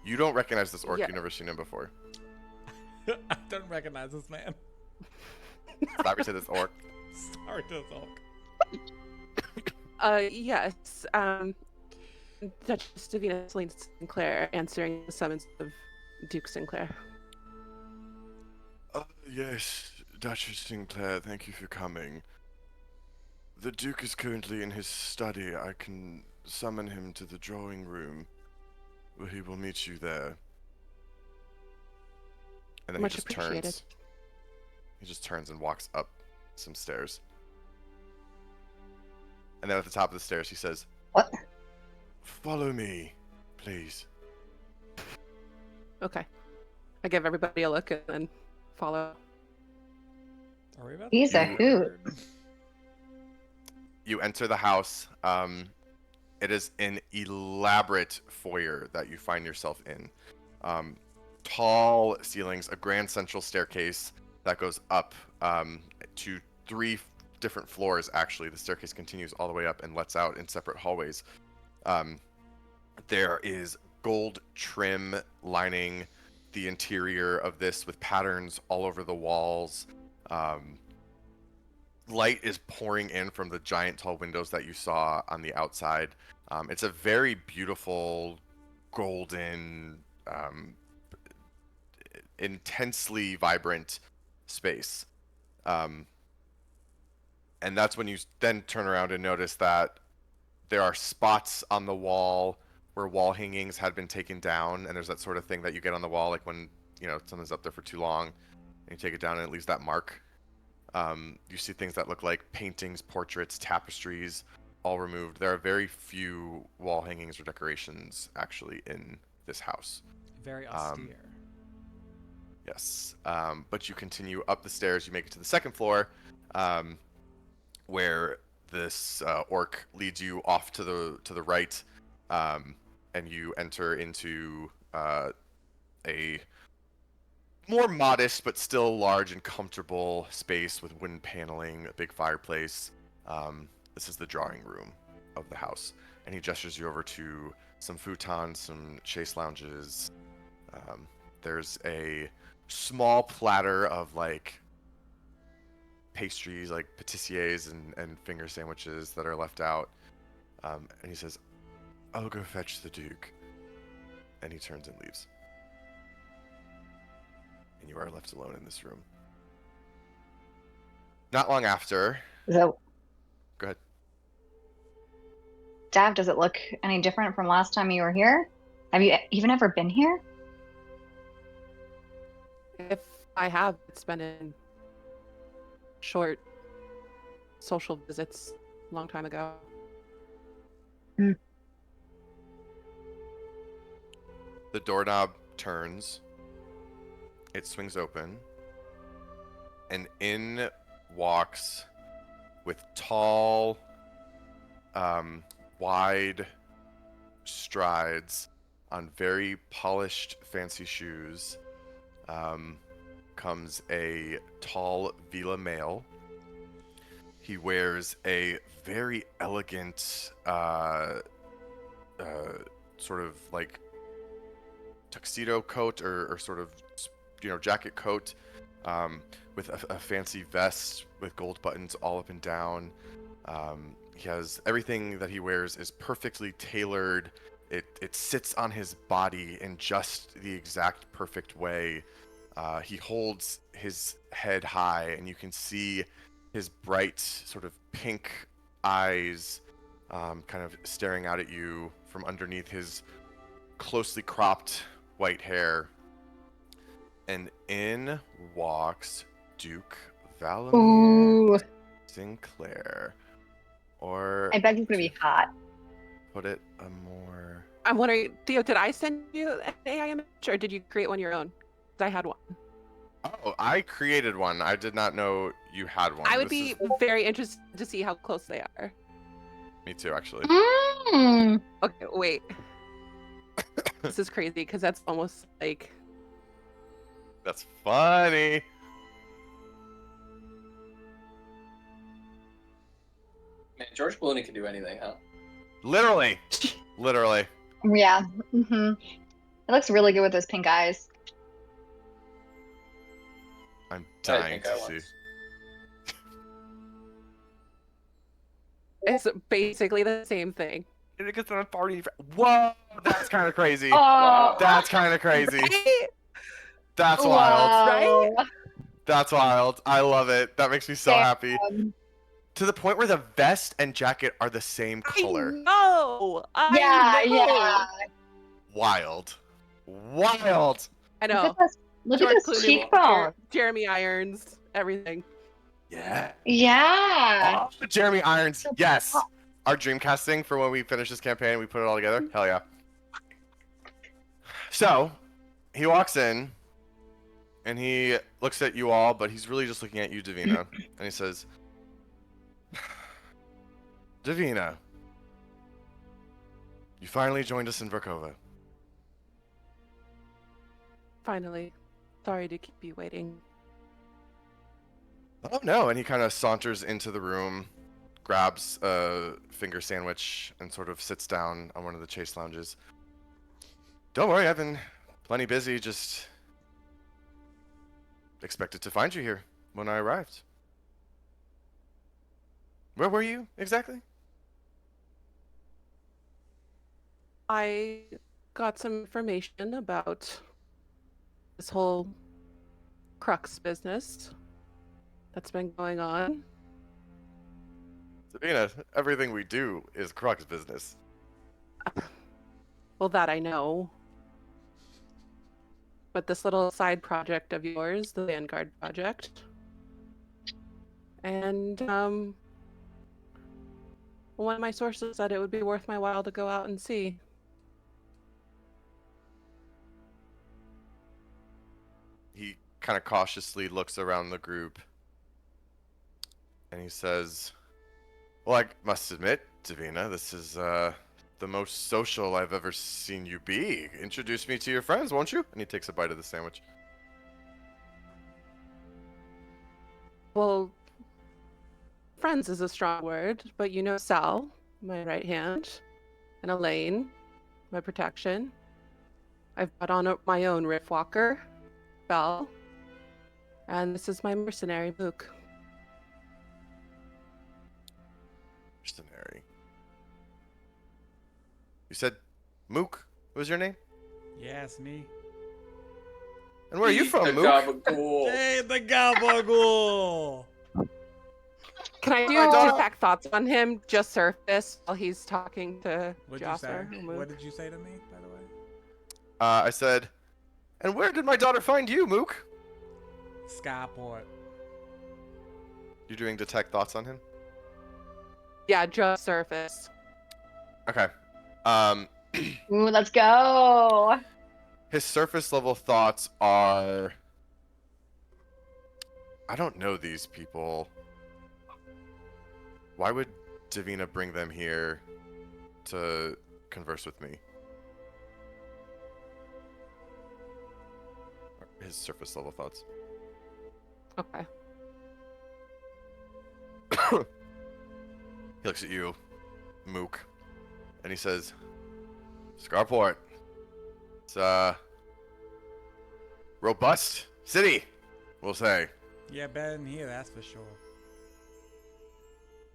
You don't recognize this orc. Yeah. You've never seen him before. I don't recognize this man. Sorry to this orc. Sorry to this orc. Yes. Duchess Davina Celine Sinclair answering the summons of Duke Sinclair. Yes, Duchess Sinclair, thank you for coming. The Duke is currently in his study. I can summon him to the drawing room, where he will meet you there. And then Much he just appreciated. turns. He just turns and walks up some stairs. And then at the top of the stairs, he says, What? "Follow me, please." Okay. I give everybody a look and then follow. Are we about He's to a be hoot. weird? You enter the house. It is an elaborate foyer that you find yourself in. Tall ceilings, a grand central staircase that goes up to 3 different floors, actually. The staircase continues all the way up and lets out in separate hallways. There is gold trim lining the interior of this with patterns all over the walls. Light is pouring in from the giant tall windows that you saw on the outside. It's a very beautiful, golden, intensely vibrant space. And that's when you then turn around and notice that there are spots on the wall where wall hangings had been taken down, and there's that sort of thing that you get on the wall, like when, you know, something's up there for too long, and you take it down and it leaves that mark. You see things that look like paintings, portraits, tapestries, all removed. There are very few wall hangings or decorations actually in this house. Very austere. Yes. But you continue up the stairs. You make it to the second floor, where this orc leads you off to the right, and you enter into a more modest but still large and comfortable space with wooden paneling, a big fireplace. This is the drawing room of the house, and he gestures you over to some futons, some chaise lounges. There's a small platter of like pastries, like pâtissiers and finger sandwiches that are left out. And he says, "I'll go fetch the Duke." And he turns and leaves. And you are left alone in this room. Not long after... So, Go ahead. Dav, does it look any different from last time you were here? Have you even ever been here? If I have, it's been in short social visits a long time ago. The doorknob turns. It swings open. And in walks, with tall, wide strides on very polished, fancy shoes, comes a tall Vila male. He wears a very elegant, sort of like tuxedo coat or sort of, you know, jacket coat, with a fancy vest with gold buttons all up and down. He has everything that he wears is perfectly tailored. It sits on his body in just the exact perfect way. He holds his head high, and you can see his bright sort of pink eyes kind of staring out at you from underneath his closely cropped white hair. And in walks Duke Valamir Ooh, Sinclair. Or I bet he's gonna be hot. put it a more... I'm wondering, Theo, did I send you an AI image or did you create one of your own? 'Cause I had one. Oh, I created one. I did not know you had one. I would This be is- very interested to see how close they are. Me too, actually. Mm. Okay, wait. This is crazy because that's almost like That's funny. Man, George Clooney can do anything, huh? Literally. Literally. Yeah. It looks really good with those pink eyes. I'm I dying think I to see. once. it's basically the same thing. Whoa, that's kind of crazy. Oh, That's kind of crazy. Right? That's wild. wow. Right? That's wild. I love it. That makes me so happy. Damn. To the point where the vest and jacket are the same color. Yeah, I know. Wild. Wild. I Look at know. this. Look George at this Clooney, cheekbone. Jeremy Irons, everything. Yeah. Yeah. Oh, Jeremy Irons. Yes. Our Dreamcast thing for when we finish this campaign, we put it all together. Hell yeah. So, he walks in, and he looks at you all, but he's really just looking at you, Davina, and he says, Davina, you finally joined us in Verkhova. Finally. Sorry to keep you waiting. Oh no, and he kind of saunters into the room, grabs a finger sandwich, and sort of sits down on one of the chase lounges. Don't worry, I've been plenty busy, just expected to find you here when I arrived. Where were you exactly? I got some information about this whole crux business that's been going on. Davina, everything we do is Crux business. Well, that I know. But this little side project of yours, the Vanguard project. And, one of my sources said it would be worth my while to go out and see. He kind of cautiously looks around the group and he says, well, I must admit, Davina, this is the most social I've ever seen you be. Introduce me to your friends, won't you? And he takes a bite of the sandwich. Well, friends is a strong word, but you know Sal, my right hand, and Elaine, my protection. I've brought on my own Riftwalker, Belle, and this is my mercenary, Luke. Mercenary. You said Mook was your name? Yes, me. And where are you from, The Mook? gabagool. Hey, the gabagool! Can I do Oh. detect thoughts on him, just surface, while he's talking to What'd you say? Josser? or Mook? What did you say to me, by the way? I said, and where did my daughter find you, Mook? Skyport. You're doing detect thoughts on him? Yeah, just surface. Okay. Ooh, let's go. His surface level thoughts are, I don't know these people. Why would Davina bring them here to converse with me? His surface level thoughts. Okay. He looks at you, Mook, and he says, Scarport. It's a robust city, we'll say. Yeah, better than here, that's for sure.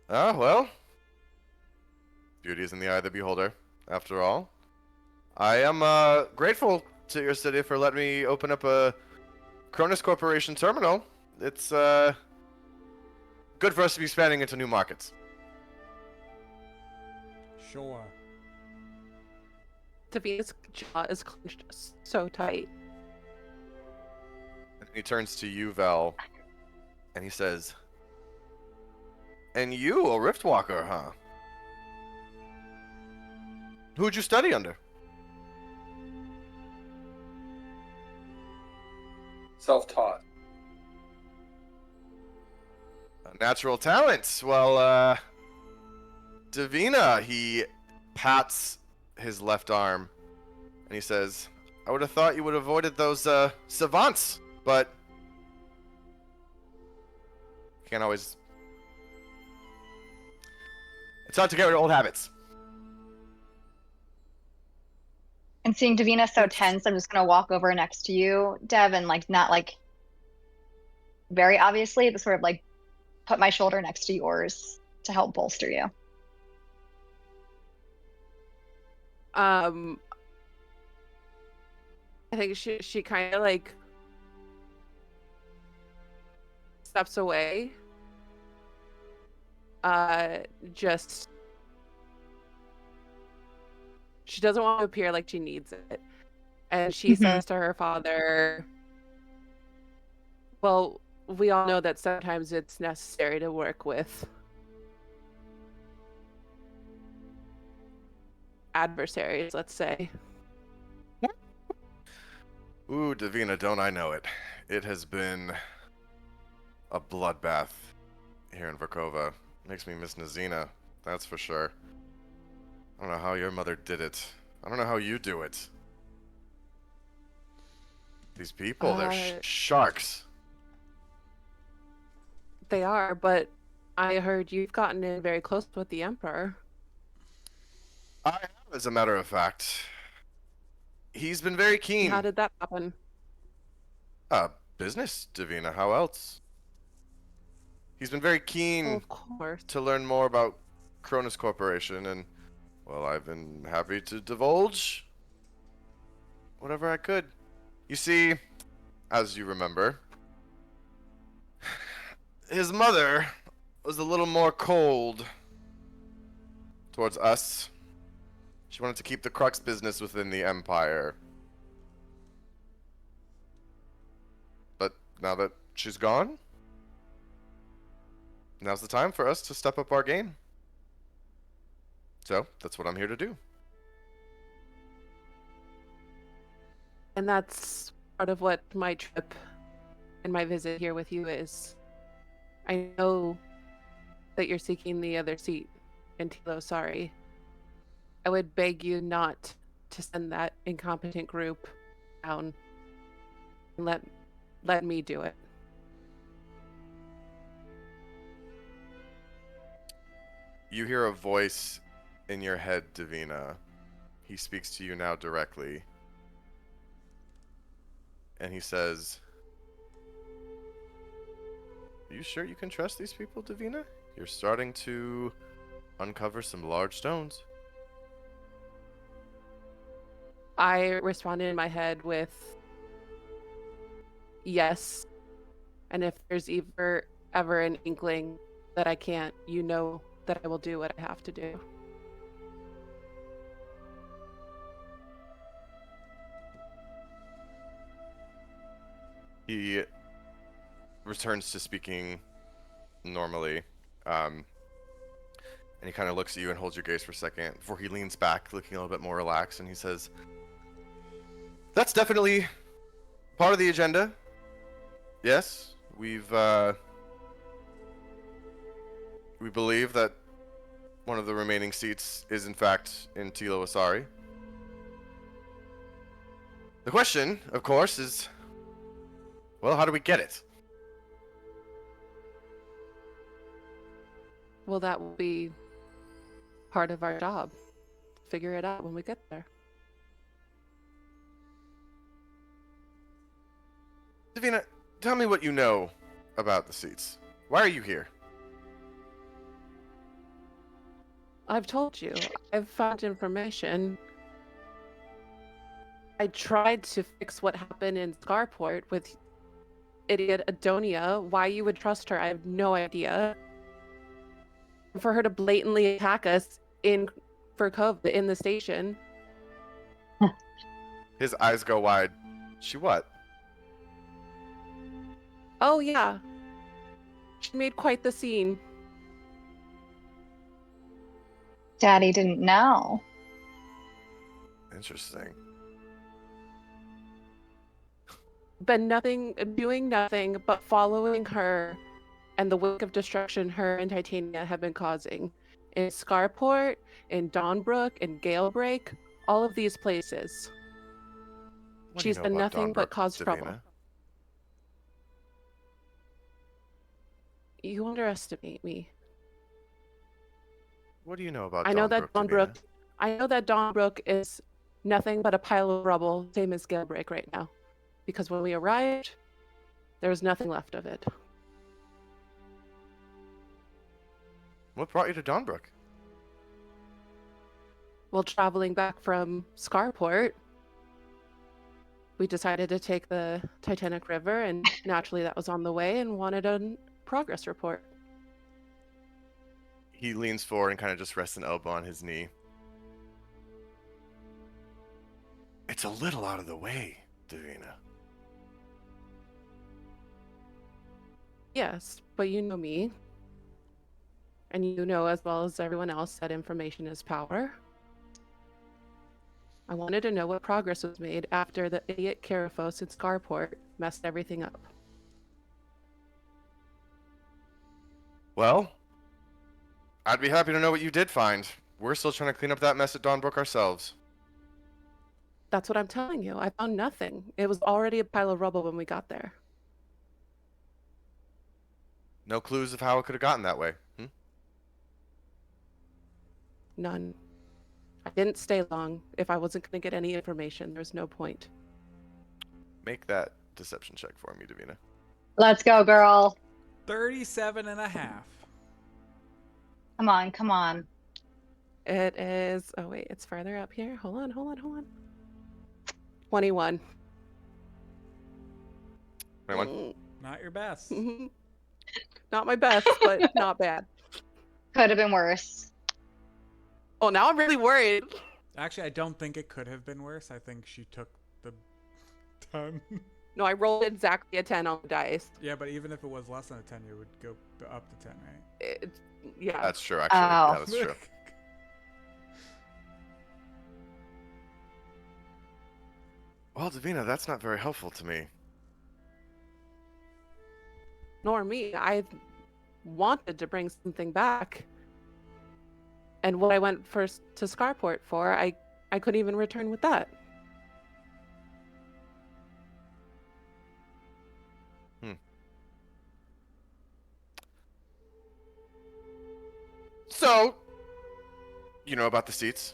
Ah, well. Beauty is in the eye of the beholder, after all. I am grateful to your city for letting me open up a Cronus Corporation terminal. It's good for us to be expanding into new markets. Sure. Davina's jaw is clenched so tight. And he turns to you, Val, and he says, and you, a Riftwalker, huh? Who'd you study under? Self-taught. Natural talents. Well, Davina, he pats his left arm, and he says, I would have thought you would have avoided those savants, but you can't always... It's hard to get rid of old habits. And seeing Davina so tense, I'm just gonna walk over next to you, Dev, and like not like very obviously, but sort of like put my shoulder next to yours to help bolster you. I think she kind of like steps away. Just she doesn't want to appear like she needs it. And she says to her father, well, we all know that sometimes it's necessary to work with adversaries, let's say. Ooh, Davina, don't I know it. It has been a bloodbath here in Verkhova. Makes me miss Nazina, that's for sure. I don't know how your mother did it. I don't know how you do it. These people, they're sharks. They are, but I heard you've gotten in very close with the Emperor. I have, as a matter of fact. He's been very keen. How did that happen? Business, Davina. How else? He's been very keen Of course. to learn more about Cronus Corporation, and, well, I've been happy to divulge whatever I could. You see, as you remember, his mother was a little more cold towards us. She wanted to keep the crux business within the Empire. But now that she's gone, now's the time for us to step up our game. So, that's what I'm here to do. And that's part of what my trip and my visit here with you is. I know that you're seeking the other seat in Tilo, sorry. I would beg you not to send that incompetent group down and let me do it. You hear a voice in your head, Davina. He speaks to you now directly. And he says, "Are you sure you can trust these people, Davina? You're starting to uncover some large stones." I responded in my head with yes. And if there's ever an inkling that I can't, you know that I will do what I have to do. He returns to speaking normally, and he kind of looks at you and holds your gaze for a second before he leans back, looking a little bit more relaxed, and he says, "That's definitely part of the agenda. Yes, we believe that one of the remaining seats is in fact in Tilo Asari. The question, of course, is, well, how do we get it?" Well, that will be part of our job. Figure it out when we get there. Davina, tell me what you know about the seats. Why are you here? I've told you. I've found information. I tried to fix what happened in Scarport with idiot Adonia. Why you would trust her, I have no idea. For her to blatantly attack us in Verkhova in the station. His eyes go wide. She what? Oh yeah. She made quite the scene. Daddy didn't know. Interesting. Been doing nothing but following her and the wake of destruction her and Titania have been causing. In Scarport, in Dawnbrook, in Gale Break, all of these places. What do you She's know done about nothing but Dawnbrook, cause trouble. Davina? You underestimate me. What do you know about I know that Dawnbrook, Davina? I know that Dawnbrook is nothing but a pile of rubble, same as Gale Break right now. Because when we arrived, there was nothing left of it. What brought you to Dawnbrook? While traveling back from Scarport, we decided to take the Titanic River, and naturally that was on the way, and wanted progress report. He leans forward and kind of just rests an elbow on his knee. It's a little out of the way, Davina. Yes, but you know me. And you know as well as everyone else that information is power. I wanted to know what progress was made after the idiot Karifos in Scarport messed everything up. Well, I'd be happy to know what you did find. We're still trying to clean up that mess at Dawnbrook ourselves. That's what I'm telling you. I found nothing. It was already a pile of rubble when we got there. No clues of how it could have gotten that way. None. I didn't stay long. If I wasn't going to get any information, there's no point. Make that deception check for me, Davina. Let's go, girl. 37 and a half. Come on, come on. It is... Oh, wait. It's further up here. Hold on. 21. 21? Not your best. Not my best, but not bad. Could have been worse. Oh, now I'm really worried. Actually, I don't think it could have been worse. I think she took the 10. No, I rolled exactly a 10 on the dice. Yeah, but even if it was less than a 10, you would go up to 10, right? Yeah. That's true, actually. Oh. Yeah, that's true. Well, Davina, that's not very helpful to me. Nor me. I wanted to bring something back. And what I went first to Scarport for, I couldn't even return with that. So, you know about the seats?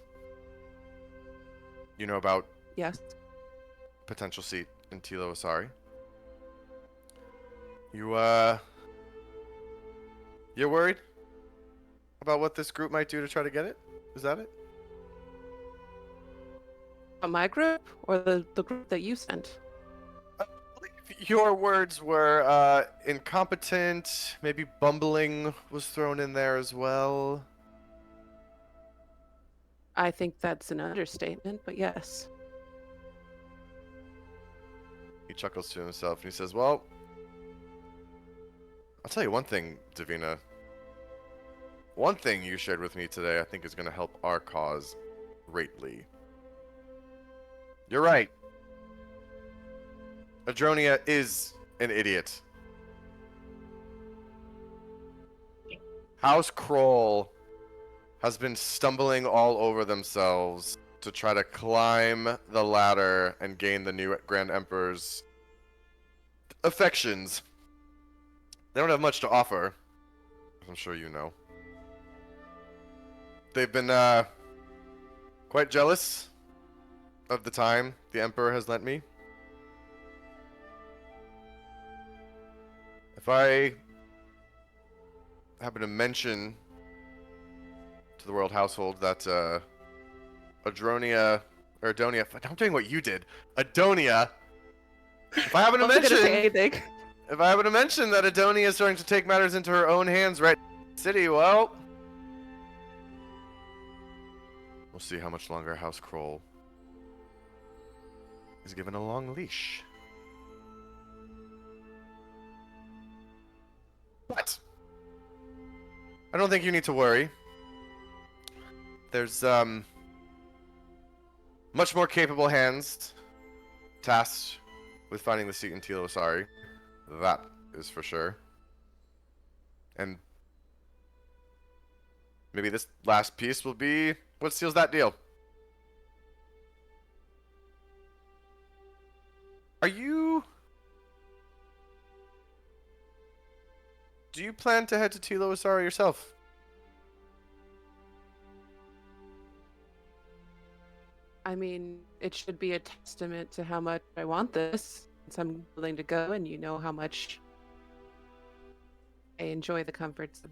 You know about Yes. potential seat in Tilo Asari? You're worried about what this group might do to try to get it? Is that it? My group or the group that you sent? Your words were incompetent, maybe bumbling was thrown in there as well. I think that's an understatement, but yes. He chuckles to himself and he says, well, I'll tell you one thing, Davina. One thing you shared with me today I think is going to help our cause greatly. You're right. Adronia is an idiot. House Kroll has been stumbling all over themselves to try to climb the ladder and gain the new Grand Emperor's affections. They don't have much to offer, as I'm sure you know. They've been quite jealous of the time the Emperor has lent me. If I happen to mention to the world household that Adonia, I'm doing what you did, Adonia. If I happen to Wasn't gonna say mention, anything. if I happen to mention that Adonia is starting to take matters into her own hands right in the city, well, we'll see how much longer House Kroll is given a long leash. But I don't think you need to worry. There's much more capable hands tasked with finding the seat in Tilo Asari. That is for sure. And maybe this last piece will be what seals that deal. Do you plan to head to Tilo Asari yourself? I mean, it should be a testament to how much I want this, since I'm willing to go and you know how much I enjoy the comforts of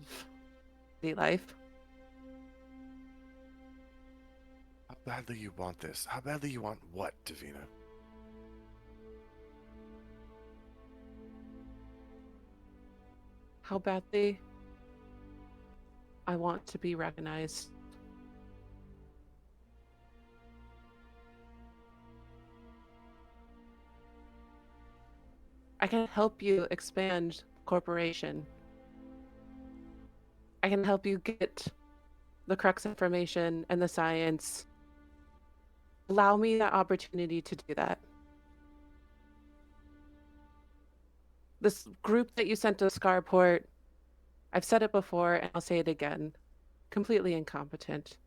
city life. How badly you want this? How badly you want what, Davina? how badly I want to be recognized. I can help you expand corporation. I can help you get the crux information and the science. Allow me that opportunity to do that. This group that you sent to Scarport, I've said it before and I'll say it again, completely incompetent.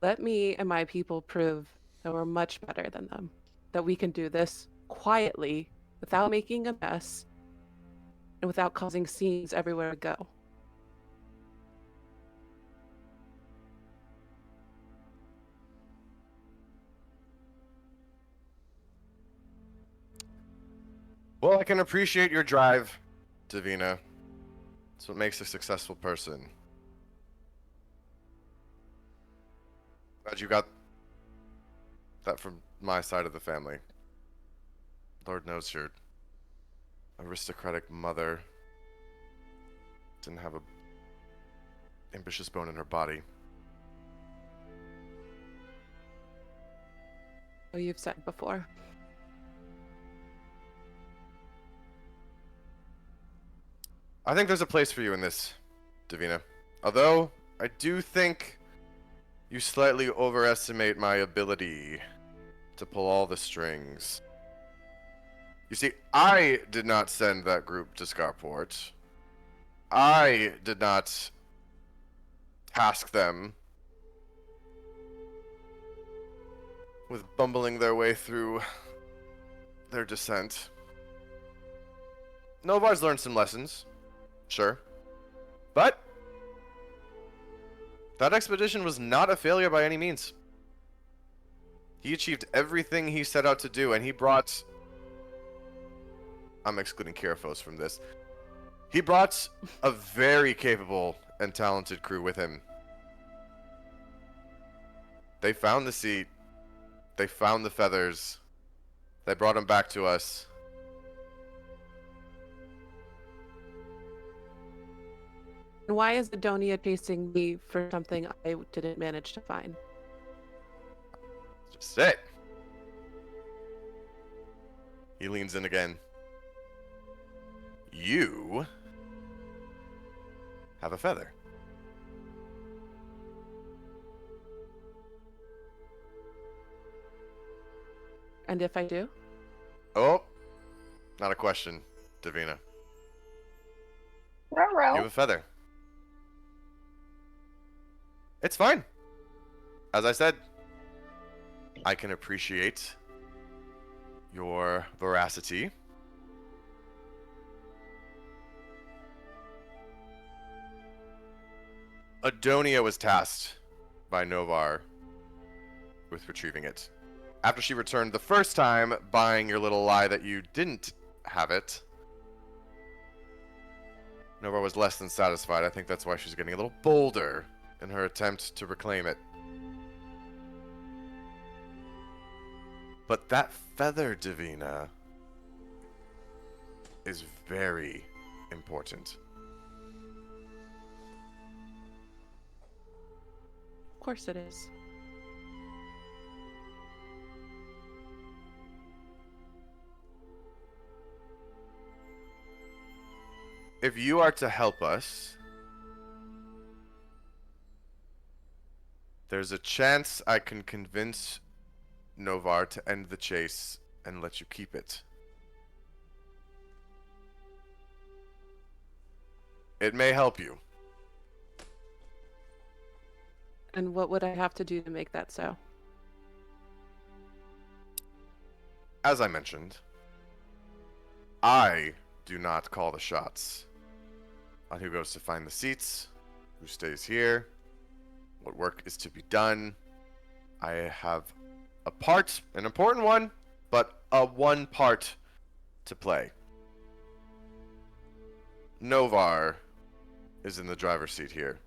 Let me and my people prove that we're much better than them, that we can do this quietly without making a mess and without causing scenes everywhere we go. Well, I can appreciate your drive, Davina. It's what makes a successful person. Glad you got that from my side of the family. Lord knows your aristocratic mother didn't have a ambitious bone in her body. Oh, you've said before. I think there's a place for you in this, Davina. Although, I do think you slightly overestimate my ability to pull all the strings. You see, I did not send that group to Scarport. I did not task them with bumbling their way through their descent. Novar's learned some lessons, sure. But that expedition was not a failure by any means. He achieved everything he set out to do, and he brought... I'm excluding Kirafos from this. He brought a very capable and talented crew with him. They found the seat. They found the feathers. They brought them back to us. And why is Adonia chasing me for something I didn't manage to find? Just it. He leans in again. You have a feather. And if I do? Oh, not a question, Davina. You Ruh-roh. have a feather. It's fine. As I said, I can appreciate your veracity. Adonia was tasked by Novar with retrieving it. After she returned the first time, buying your little lie that you didn't have it, Novar was less than satisfied. I think that's why she's getting a little bolder in her attempt to reclaim it. But that feather, Davina, is very important. Of course it is. If you are to help us, there's a chance I can convince Novar to end the chase and let you keep it. It may help you. And what would I have to do to make that so? As I mentioned, I do not call the shots on who goes to find the seats, who stays here, what work is to be done. I have a part, an important one, but a one part to play. Novar is in the driver's seat here.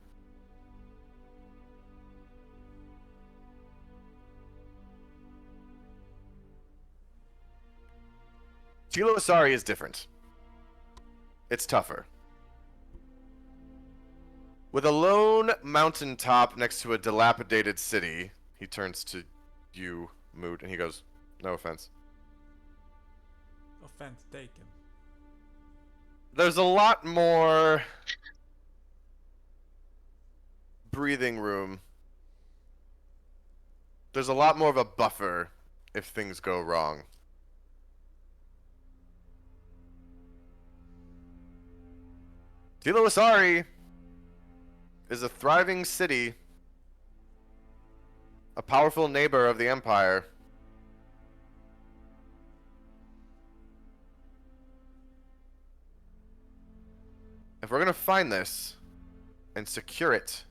Tilo Asari is different. It's tougher. With a lone mountaintop next to a dilapidated city, he turns to you, Moot, and he goes, "No offense. Offense taken. There's a lot more breathing room. There's a lot more of a buffer if things go wrong. Tilo Asari is a thriving city, a powerful neighbor of the Empire. If we're gonna find this and secure it,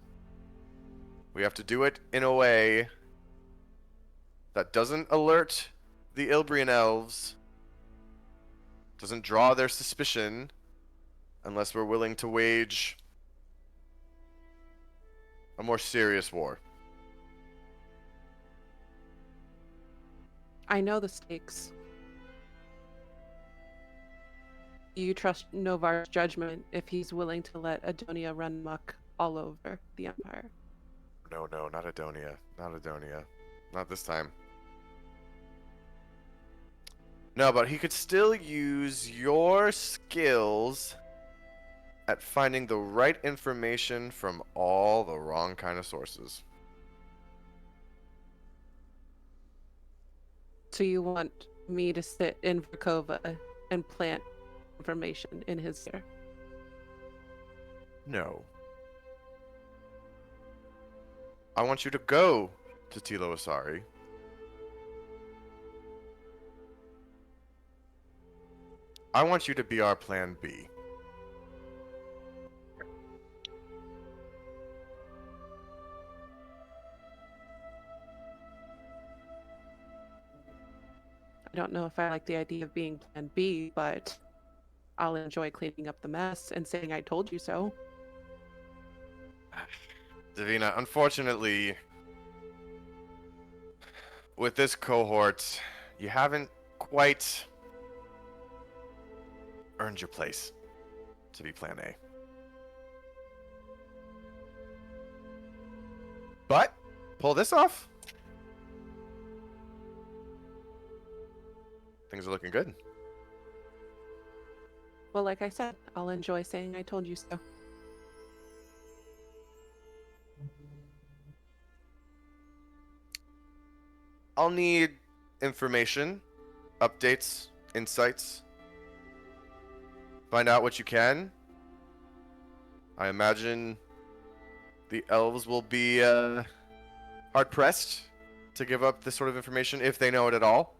we have to do it in a way that doesn't alert the Ilbrian elves, doesn't draw their suspicion, unless we're willing to wage a more serious war. I know the stakes. Do you trust Novar's judgment if he's willing to let Adonia run amok all over the Empire? No, not Adonia. Not Adonia. Not this time. No, but he could still use your skills at finding the right information from all the wrong kind of sources. So you want me to sit in Verkhova and plant information in his ear? No. I want you to go to Tilo Asari. I want you to be our plan B. I don't know if I like the idea of being plan B, but I'll enjoy cleaning up the mess and saying I told you so. Davina, unfortunately, with this cohort, you haven't quite earned your place to be plan A. But, pull this off. Things are looking good. Well, like I said, I'll enjoy saying I told you so. I'll need information, updates, insights. Find out what you can. I imagine the elves will be hard pressed to give up this sort of information if they know it at all.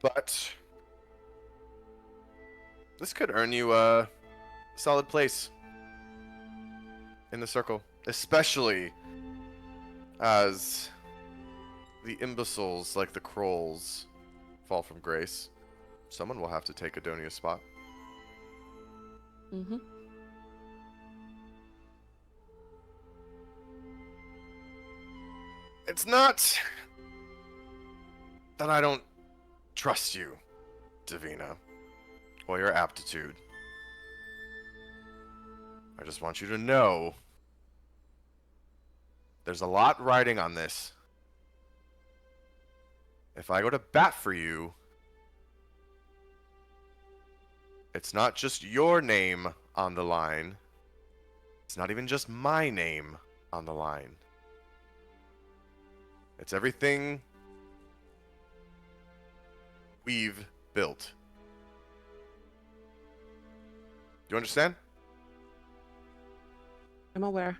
But this could earn you a solid place in the circle, especially as the imbeciles like the Krolls fall from grace. Someone will have to take Adonia's spot. Mm-hmm. It's not that I don't trust you, Davina, or your aptitude. I just want you to know there's a lot riding on this. If I go to bat for you, it's not just your name on the line. It's not even just my name on the line. It's everything we've built. Do you understand? I'm aware.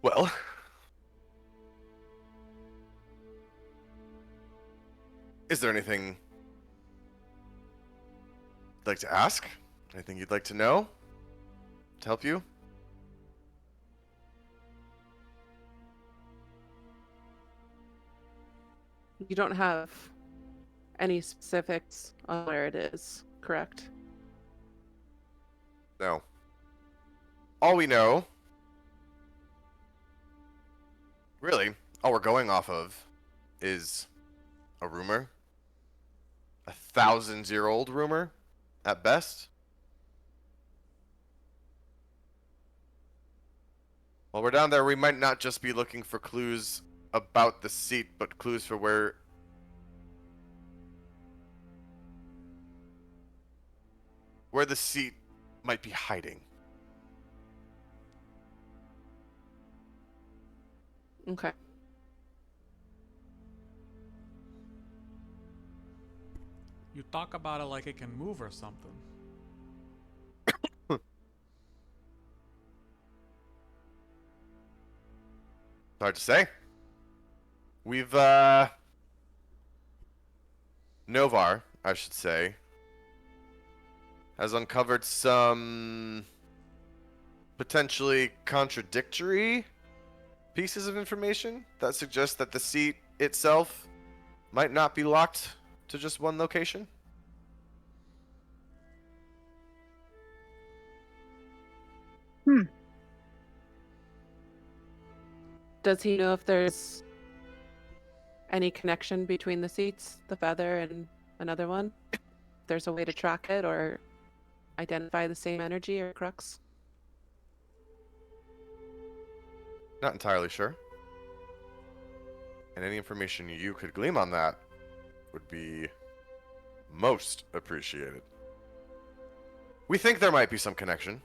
Well, is there anything you'd like to ask? Anything you'd like to know to help you? You don't have any specifics on where it is, correct? No. All we know, really, all we're going off of is a rumor. 1,000-year-old rumor, at best. While we're down there, we might not just be looking for clues about the seat, but clues for where the seat might be hiding. Okay. You talk about it like it can move or something. Hard to say. We've, Novar, I should say, has uncovered some potentially contradictory pieces of information that suggest that the seat itself might not be locked to just one location. Does he know if there's any connection between the seats, the feather, and another one? If there's a way to track it or identify the same energy or crux? Not entirely sure. And any information you could glean on that would be most appreciated. We think there might be some connection.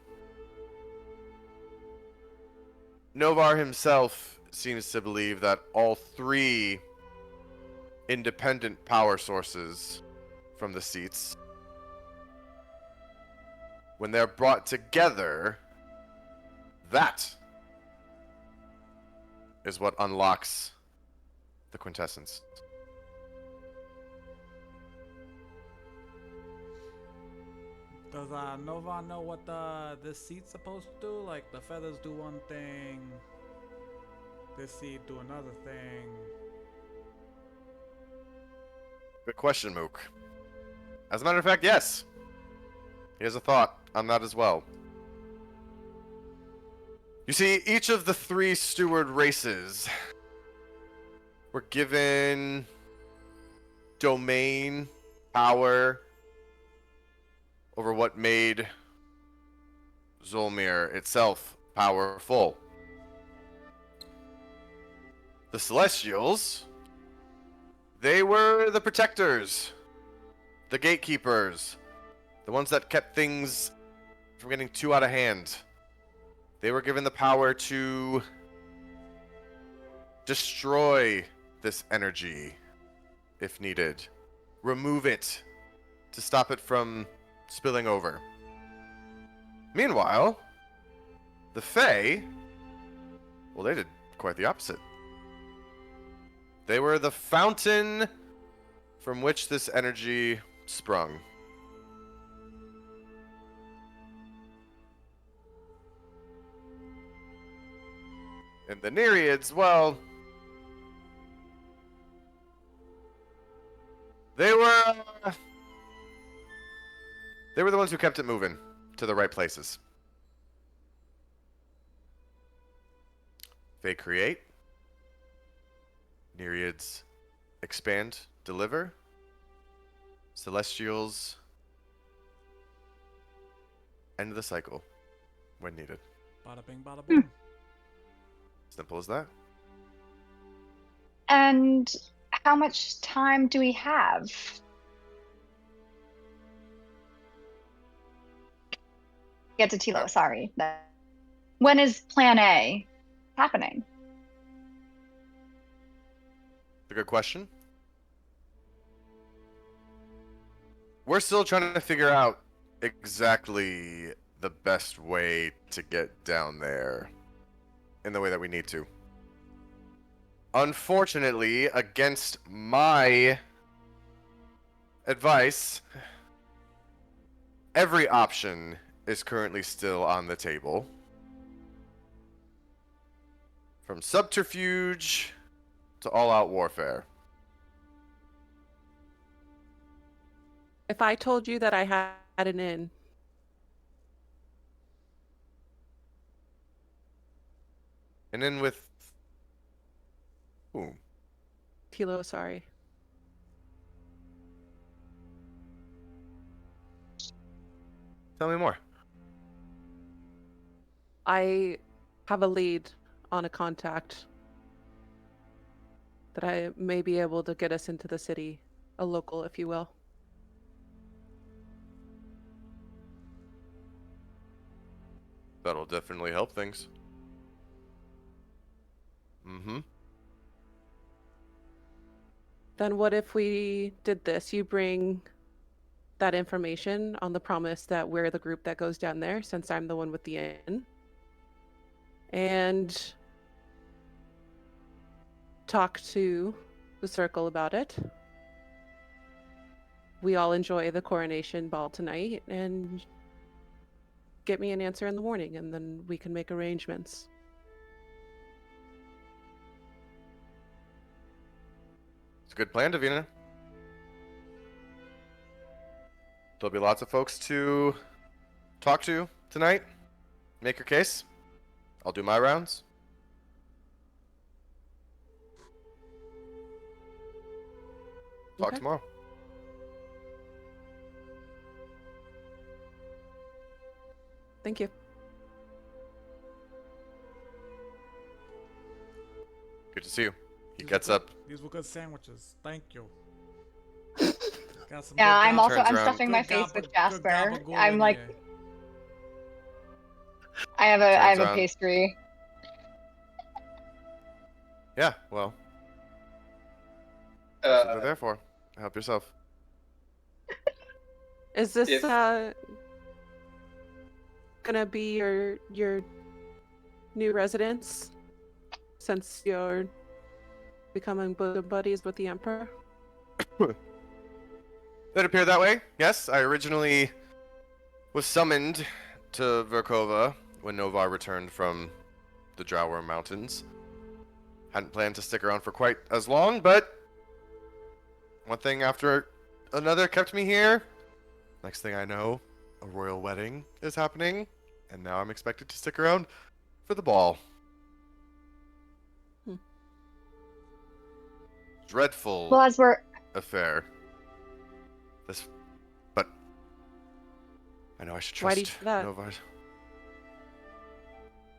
Novar himself seems to believe that all three independent power sources from the seats, when they're brought together, that is what unlocks the quintessence. Does Nova know what this seat's supposed to do? Like, the feathers do one thing, this seat do another thing. Good question, Mook. As a matter of fact, yes. Here's a thought on that as well. You see, each of the three steward races were given domain, power, over what made Zholmyr itself powerful. The Celestials, they were the protectors, the gatekeepers, the ones that kept things from getting too out of hand. They were given the power to destroy this energy if needed, remove it to stop it from spilling over. Meanwhile, the Fae, well, they did quite the opposite. They were the fountain from which this energy sprung. And the Nereids, well, they were the ones who kept it moving to the right places. They create, Nereids expand, deliver, Celestials end the cycle when needed. Bada bing, bada boom. Simple as that. And how much time do we have? Get to Tilo, sorry. When is Plan A happening? A good question. We're still trying to figure out exactly the best way to get down there in the way that we need to. Unfortunately, against my advice, every option is currently still on the table. From subterfuge to all-out warfare. If I told you that I had an inn, And then with Ooh. Tilo, sorry. Tell me more. I have a lead on a contact that I may be able to get us into the city, a local, if you will. That'll definitely help things. Mm-hmm. Then what if we did this? You bring that information on the promise that we're the group that goes down there, since I'm the one with the inn. And talk to the circle about it. We all enjoy the coronation ball tonight, and get me an answer in the morning, and then we can make arrangements. It's a good plan, Davina. There'll be lots of folks to talk to tonight. Make your case. I'll do my rounds. Talk Okay. tomorrow. Thank you. Good to see you. He These gets were up. good- These were good sandwiches. Thank you. Got some Yeah, good I'm gab- also Turns I'm around. stuffing my good face gabba- with good Jasper. gabagool I'm in like here. I have Turns a around. pastry. Yeah, well, that's what they're there for. Help yourself. Is this If- gonna be your new residence since you're becoming buddies with the Emperor? It appeared that way. Yes, I originally was summoned to Verkhova when Novar returned from the Drowworm Mountains. Hadn't planned to stick around for quite as long, but one thing after another kept me here. Next thing I know, a royal wedding is happening, and now I'm expected to stick around for the ball. Hmm. Dreadful Well, as we're affair. But I know I should Why do you trust do that? Novar.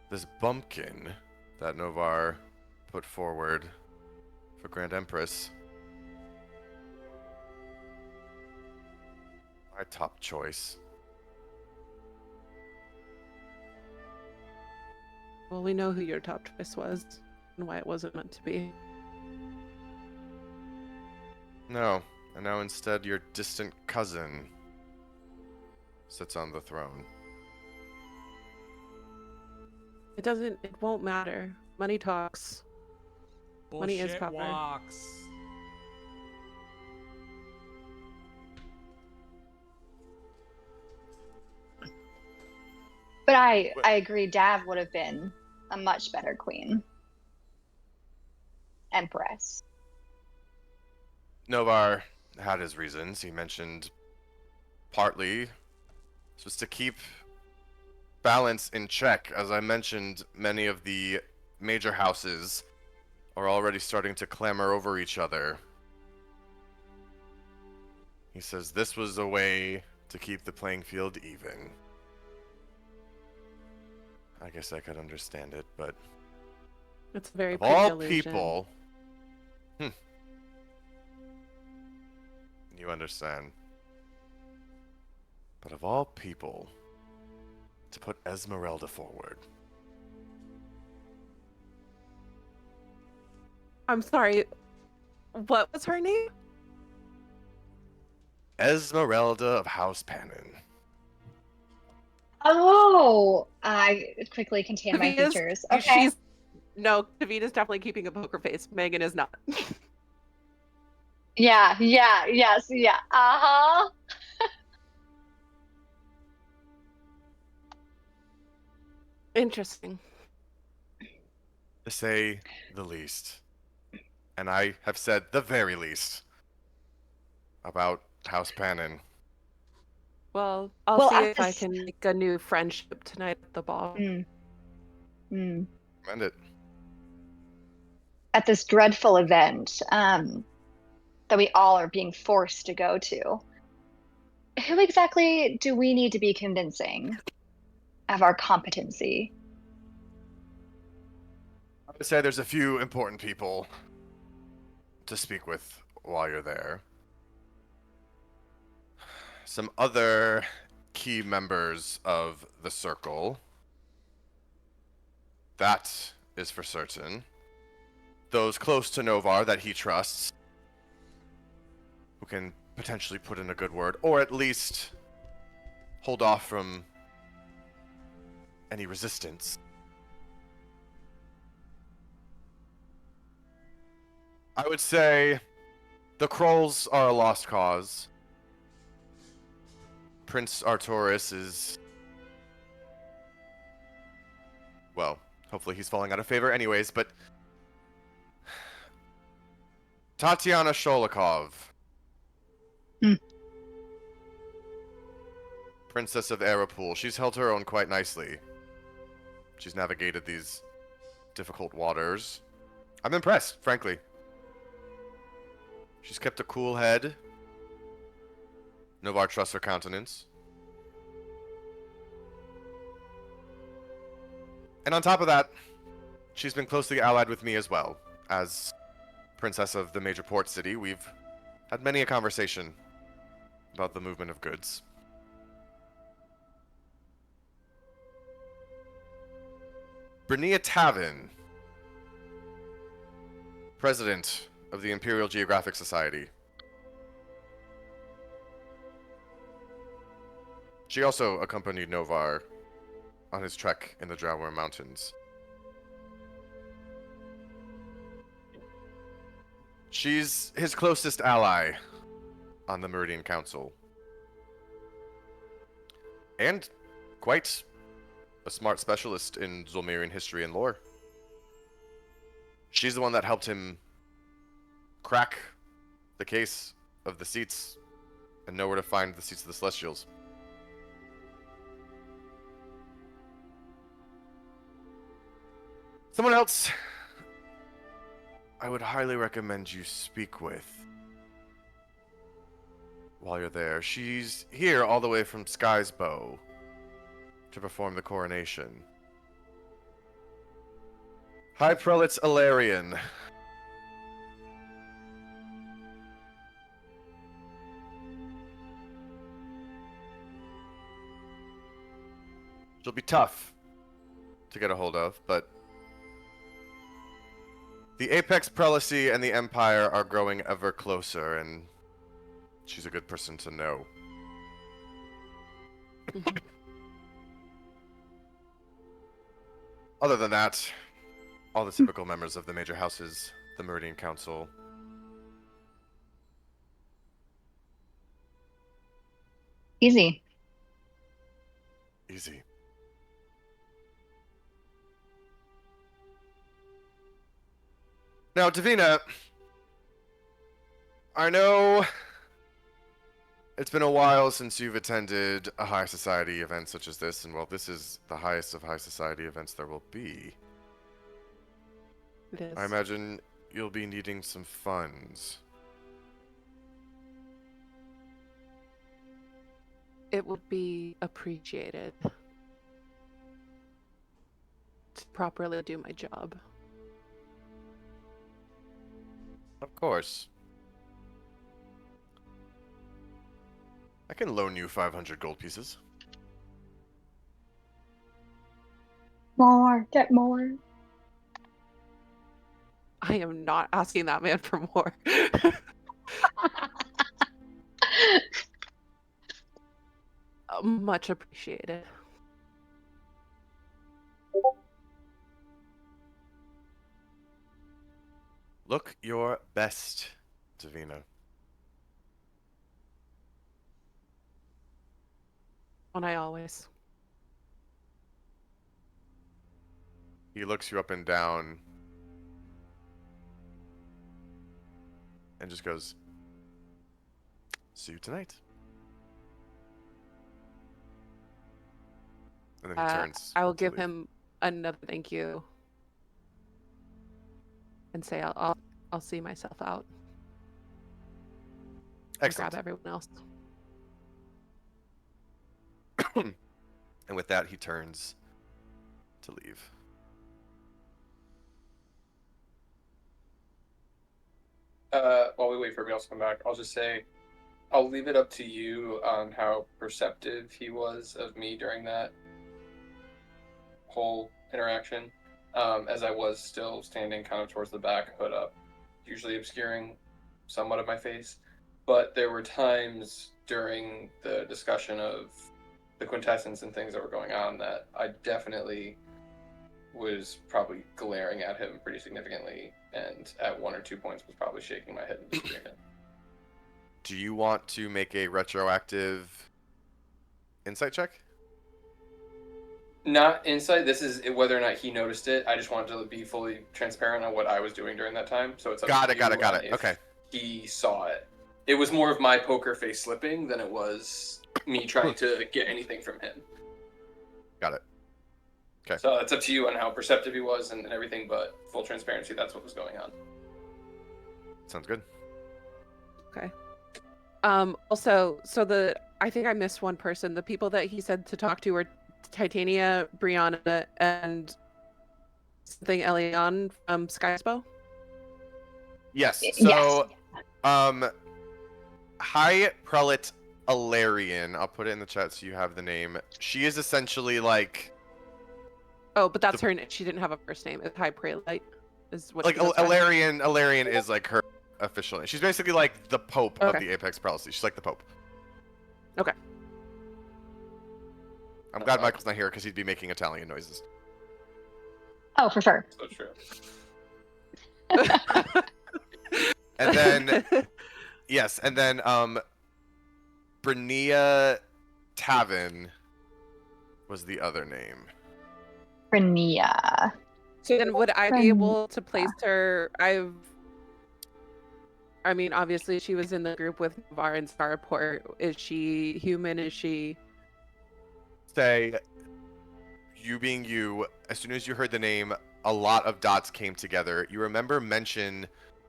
This bumpkin that Novar put forward for Grand Empress. My top choice. Well, we know who your top choice was and why it wasn't meant to be. No, and now instead your distant cousin sits on the throne. It won't matter. Money talks. Money is Bullshit power. walks. But I agree. Dav would have been a much better queen, empress. Novar had his reasons. He mentioned partly this was to keep balance in check. As I mentioned, many of the major houses are already starting to clamor over each other. He says this was a way to keep the playing field even. I guess I could understand it, but It's a very of pretty all illusion. people, you understand. But of all people, to put Esmeralda forward. I'm sorry. What was her name? Esmeralda of House Pannon. Oh, I quickly contain my Davina's- features. Okay. No, Davina's definitely keeping a poker face. Megan is not. Yeah. Yes. Yeah. Uh-huh. Interesting. To say the least. And I have said the very least about House Pannon. Well, I'll Well, see at if I this- can make a new friendship tonight at the ball. Mm. Recommend it. at this dreadful event that we all are being forced to go to, who exactly do we need to be convincing of our competency? I would say there's a few important people to speak with while you're there. Some other key members of the circle. That is for certain. Those close to Novar that he trusts, who can potentially put in a good word, or at least hold off from any resistance. I would say the Krolls are a lost cause. Prince Artoris is... well, hopefully he's falling out of favor anyways, but... Tatiana Sholikov. Hmm. Princess of Arapul. She's held her own quite nicely. She's navigated these difficult waters. I'm impressed, frankly. She's kept a cool head. Novar trusts her countenance. And on top of that, she's been closely allied with me as well. As princess of the major port city, we've had many a conversation about the movement of goods. Brenia Tavin, president of the Imperial Geographic Society. She also accompanied Novar on his trek in the Drowmer Mountains. She's his closest ally on the Meridian Council. And quite a smart specialist in Zholmyrian history and lore. She's the one that helped him crack the case of the seats and know where to find the seats of the Celestials. Someone else I would highly recommend you speak with while you're there. She's here all the way from Sky's Bow to perform the coronation. High Prelate Alarian. She'll be tough to get a hold of, but the Apex Prelacy and the Empire are growing ever closer, and she's a good person to know. Other than that, all the typical members of the major houses, the Meridian Council. Easy. Easy. Now, Davina, I know it's been a while since you've attended a high society event such as this, and well, this is the highest of high society events there will be. It is. I imagine you'll be needing some funds. It would be appreciated to properly do my job. Of course. I can loan you 500 gold pieces. More. Get more. I am not asking that man for more. Much appreciated. Look your best, Davina. And I always. He looks you up and down and just goes, "See you tonight." And then he turns. I will to give leave. him another thank you. and say I'll see myself out. And Excellent. grab everyone else. And with that, he turns to leave. While we wait for everybody else to come back, I'll just say I'll leave it up to you on how perceptive he was of me during that whole interaction, as I was still standing kind of towards the back, hood up, usually obscuring somewhat of my face. But there were times during the discussion of the quintessence and things that were going on that I definitely was probably glaring at him pretty significantly, and at 1 or 2 points was probably shaking my head and screaming. Do you want to make a retroactive insight check? Not insight. This is whether or not he noticed it. I just wanted to be fully transparent on what I was doing during that time. So it's up Got to it, got you it, got on it. if Okay. he saw it. It was more of my poker face slipping than it was me trying to get anything from him. Got it. Okay. So it's up to you on how perceptive he was and everything, but full transparency, that's what was going on. Sounds good. Okay. Also, I think I missed one person. The people that he said to talk to were Titania, Brianna, and something Elion from Skyspo. Yes. Yes. So, High Prelate Alarian. I'll put it in the chat so you have the name. She is essentially like Oh, but that's her name. She didn't have a first name. It's High Prelate. Is what like she goes by. Alarian is like her official name. She's basically like the Pope of Okay. the Apex Prelacy. She's like the Pope. Okay. I'm glad Michael's not here because he'd be making Italian noises. Oh, for sure. So true. And then yes, and then Brenia Tavin was the other name. Rania. So then would I be able to place her? I mean, obviously she was in the group with Navarre and Starport. Is she human? Is she? Say, you being you, as soon as you heard the name, a lot of dots came together. You remember mention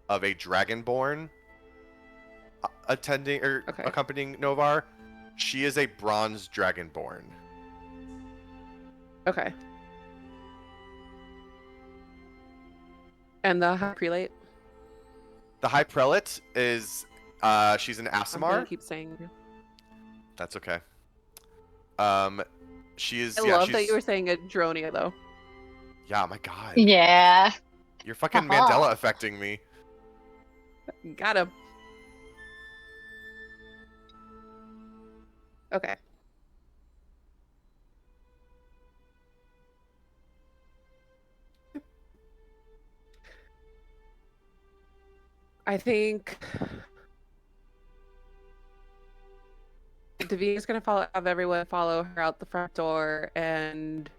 of a Dragonborn attending or Okay. accompanying Novar. She is a bronze Dragonborn. Okay. And the High Prelate? The High Prelate is she's an I'm gonna Asimar. keep saying. That's okay. She is. I Yeah, love she's, that you were saying a Dronia though. Yeah, my God. Yeah. You're fucking Haha. Mandela affecting me. Got him. Okay. I think Davina's gonna have everyone follow her out the front door and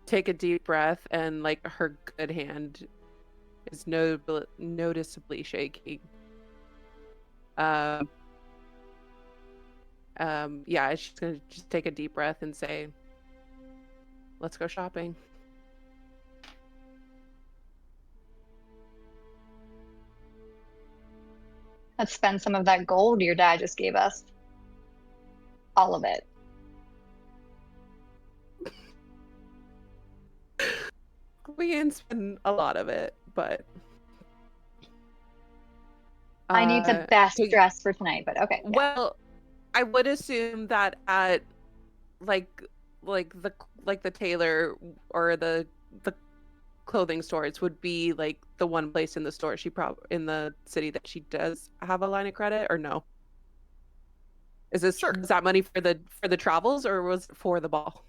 take a deep breath, and like her good hand is noticeably shaking. Yeah, she's gonna just take a deep breath and say, "Let's go shopping." Let's spend some of that gold your dad just gave us. All of it. We can spend a lot of it, but I need the best so- dress for tonight, but okay. Yeah. Well, I would assume that at like the tailor or the clothing stores would be like the one place in the store in the city that she does have a line of credit, or no? Is that money for the travels, or was it for the ball?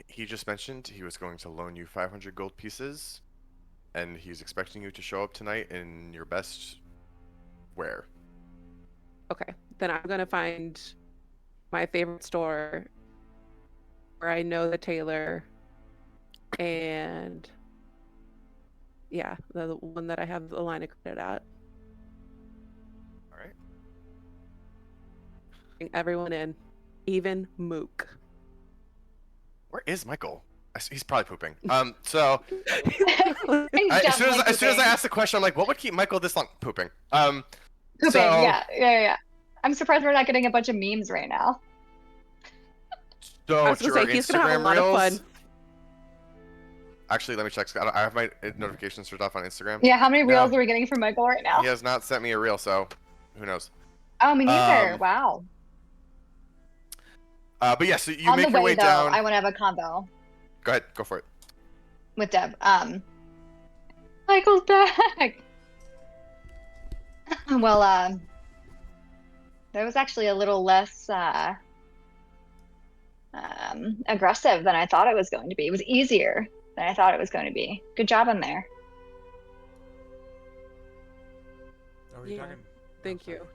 He just mentioned he was going to loan you 500 gold pieces, and he's expecting you to show up tonight in your best wear. Okay, then I'm gonna find my favorite store where I know the tailor, and yeah, the one that I have the line of credit at. All right. Bring everyone in, even Mook. Where is Michael? He's probably pooping. So He's as soon definitely as I pooping. asked the question, I'm like, what would keep Michael this long? Pooping. Pooping, So yeah. I'm surprised we're not getting a bunch of memes right now. I was to gonna our say he's gonna have a Instagram lot of reels. fun. Actually, let me check. I have my notifications turned off on Instagram. Yeah, how many reels No. are we getting from Michael right now? He has not sent me a reel, so who knows? Oh, me neither. Um, Wow. But yeah, so you On make the your way, way though, down. I want to have a convo Go ahead, go for it. with Deb. Michael's back. Well, that was actually a little less aggressive than I thought it was going to be. It was easier than I thought it was going to be. Good job in there. Are we Yeah, talking? Thank sorry. you.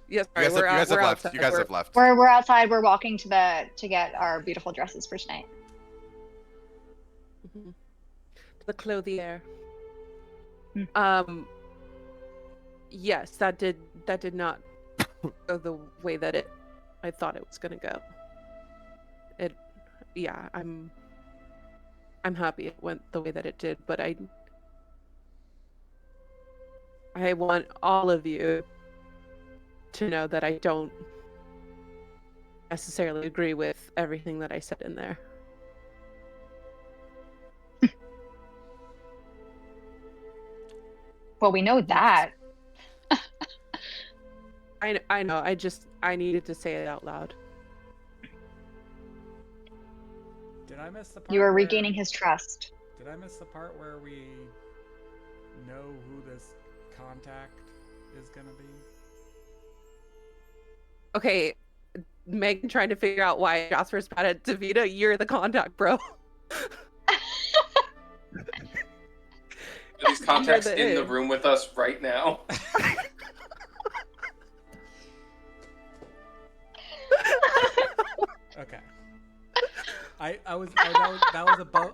Yes, You sorry, guys have we're left. outside. You guys have left. We're outside. We're walking to get our beautiful dresses for tonight. Mhm. The clothier. Hmm. Yes, that did not go the way that I thought it was gonna go. Yeah, I'm happy it went the way that it did, but I want all of you to know that I don't necessarily agree with everything that I said in there. Well, we know that. I know. I needed to say it out loud. Did I miss the part? You are where- regaining his trust. Did I miss the part where we know who this contact is gonna be? Okay, Megan trying to figure out why Jasper's bad at Davida. You're the contact, bro. Are these contacts the in the id. room with us right now? Okay. That was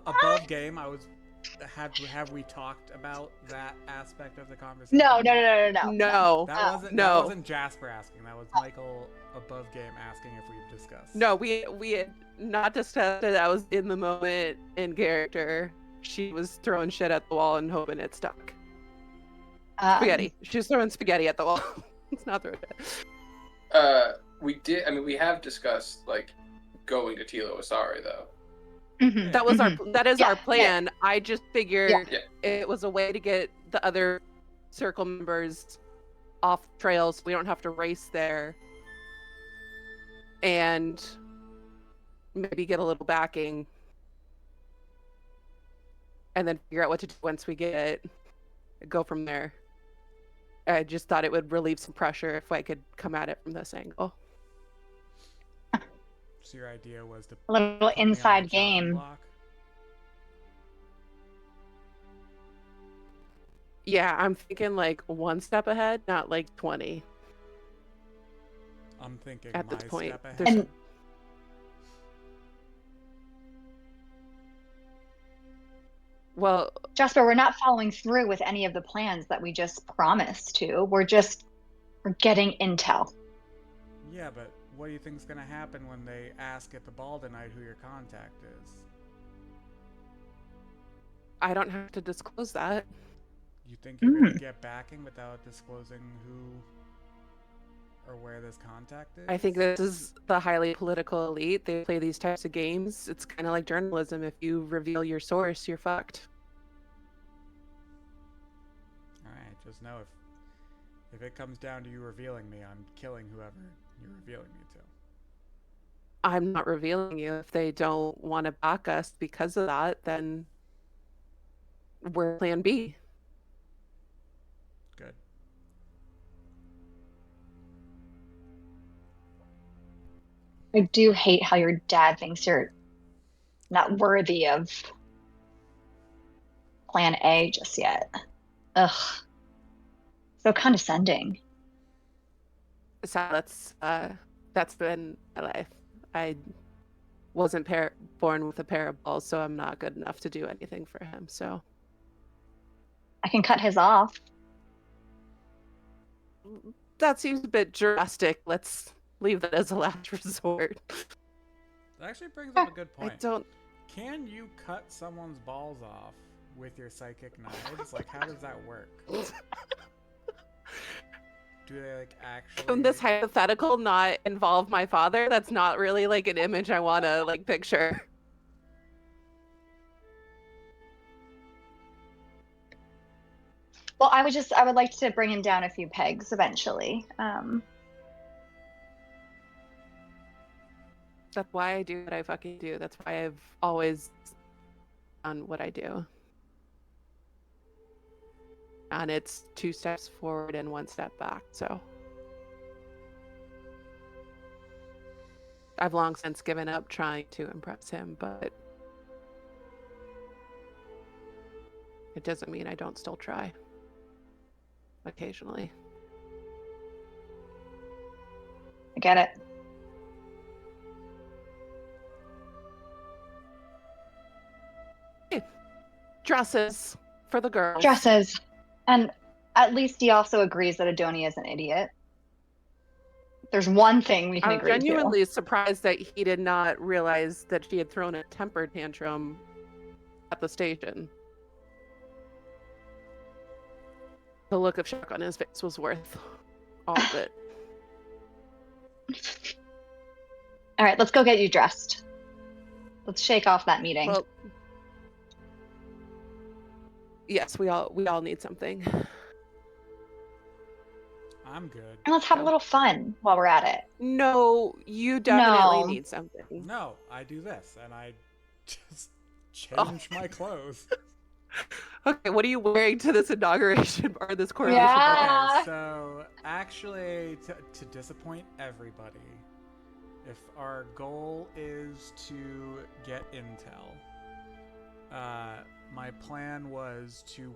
above game. Have we talked about that aspect of the conversation? No. No. That wasn't Jasper asking. That was Michael above game asking if we've discussed. No, we had not discussed it. I was in the moment in character. She was throwing shit at the wall and hoping it stuck. Spaghetti. She was throwing spaghetti at the wall. It's not throwing it. We did. I mean, we have discussed like going to Tilo Asari though. Mhm. That was that is Yeah, our plan. I just figured Yeah. it was a way to get the other circle members off trails so we don't have to race there. And maybe get a little backing. And then figure out what to do once we get it. Go from there. I just thought it would relieve some pressure if I could come at it from this angle. So your idea was to A little put me on the inside chopping game. block? Yeah, I'm thinking like one step ahead, not like 20. I'm thinking At my this point, step there's- ahead. Well, Jasper, we're not following through with any of the plans that we just promised to. We're getting intel. Yeah, but what do you think's gonna happen when they ask at the ball tonight who your contact is? I don't have to disclose that. You think you're gonna get backing without disclosing who or where this contact is? I think this is the highly political elite. They play these types of games. It's kind of like journalism. If you reveal your source, you're fucked. Alright, just know if it comes down to you revealing me, I'm killing whoever you're revealing me to. I'm not revealing you. If they don't want to back us because of that, then we're plan B. Good. I do hate how your dad thinks you're not worthy of plan A just yet. Ugh. So condescending. So that's been my life. I wasn't born with a pair of balls, so I'm not good enough to do anything for him. So I can cut his off. that seems a bit drastic. Let's leave that as a last resort. That actually brings up a good point. I don't. Can you cut someone's balls off with your psychic knives? Like, how does that work? Do they like actually? Can this hypothetical not involve my father? That's not really like an image I want to like picture. Well, I would like to bring him down a few pegs eventually. That's why I do what I fucking do. That's why I've always done what I do. And it's 2 steps forward and 1 step back, so. I've long since given up trying to impress him, but it doesn't mean I don't still try. Occasionally. I get it. Dresses for the girls. Dresses. And at least he also agrees that Adonia is an idiot. There's one thing we can I'm agree genuinely surprised that he did not realize that she had thrown a temper tantrum at the station. The look of shock on his face was worth all of it. All right, let's go get you dressed. Let's shake off that meeting. Well, yes, we all need something. I'm good. And let's have a little fun while we're at it. No, you definitely No. need something. No, I do this, and I just change my clothes. Okay, what are you wearing to this inauguration or this coronation? Yeah. Okay, so actually, to disappoint everybody, if our goal is to get intel, my plan was to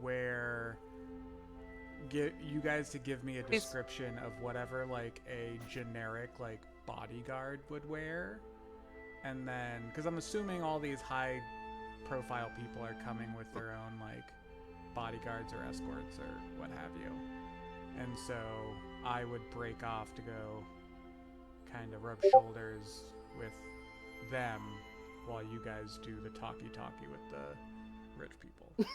get you guys to give me a description of whatever like a generic like bodyguard would wear, and then because I'm assuming all these high profile people are coming with their own like bodyguards or escorts or what have you, and so I would break off to go kind of rub shoulders with them while you guys do the talkie with the rich people.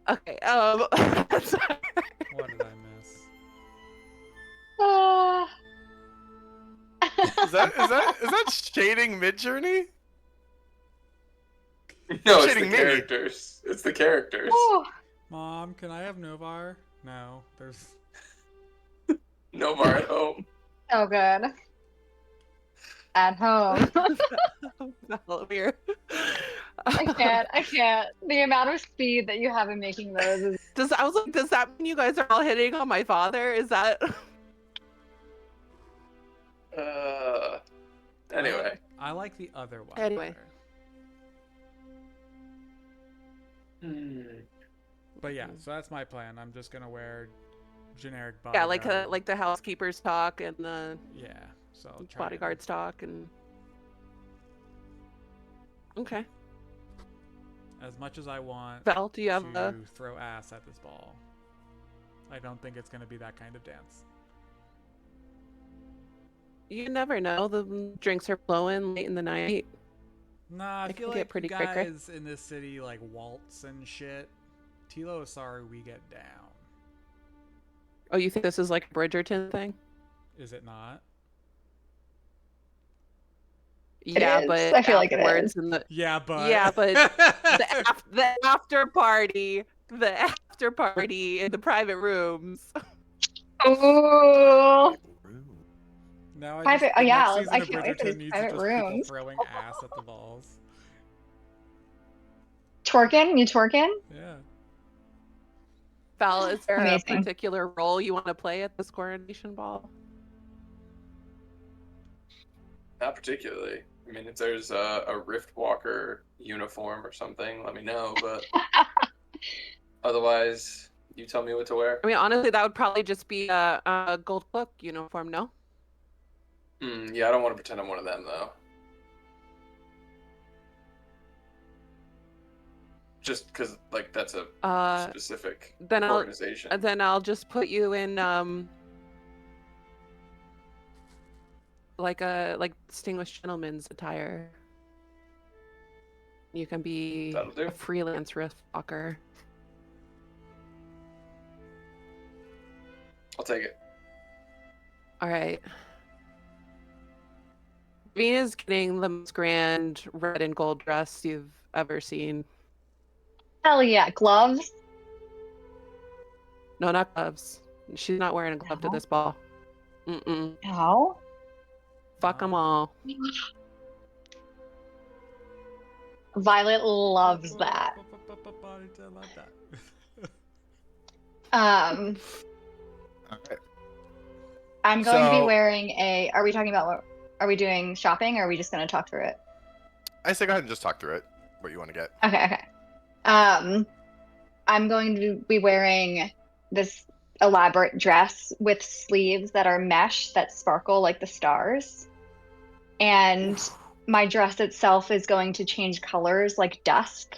Okay, sorry. What did I miss? Is that shading Midjourney? No, it's Shitting the me. characters. It's the characters. Ooh. Mom, can I have Novar? No, there's. No bar at home. Oh, good. At home. Zholmyr. I can't. The amount of speed that you have in making those is... Does that mean you guys are all hitting on my father? Is that? Anyway. I like the other one. Anyway. better. But yeah, so that's my plan. I'm just gonna wear generic Yeah, bodyguard. like the housekeeper's talk and the Yeah, so I'll try bodyguard's talk and. Okay. as much as I want Val, do you have to throw ass at this ball, I don't think it's gonna be that kind of dance. You never know. The drinks are flowing late in the night. Nah, I It feel can get like pretty you quicker. guys in this city like waltz and shit. Tilo Asari, we get down. Oh, you think this is like a Bridgerton thing? Is it not? Yeah, is. but I feel like it afterwards is. in the Yeah, but the after party in the private rooms. Ooh. now I Private- just, the yeah, next season I of can't wait for Bridgerton these needs private just rooms. people throwing ass at the balls. Twerking? You twerking? Yeah. Val, is there Amazing. a particular role you want to play at this coronation ball? Not particularly. I mean, if there's a Rift Walker uniform or something, let me know. But otherwise, you tell me what to wear. I mean, honestly, that would probably just be a gold cloak uniform, no? Yeah, I don't want to pretend I'm one of them, though. Just because, like, that's a specific Then organization. I'll just put you in like distinguished gentleman's attire. You can be That'll do. a freelance risk walker. I'll take it. All right. Vena's getting the most grand red and gold dress you've ever seen. Hell yeah, gloves. No, not gloves. She's not wearing a glove to No? this ball. Mm-mm. No. Fuck them all. Violet loves that. I love that. Um, Alright. I'm going to be So- wearing a. Are we talking about what? Are we doing shopping, or are we just going to talk through it? I say go ahead and just talk through it. What you want to get. Okay, okay. I'm going to be wearing this elaborate dress with sleeves that are mesh that sparkle like the stars. And my dress itself is going to change colors like dusk.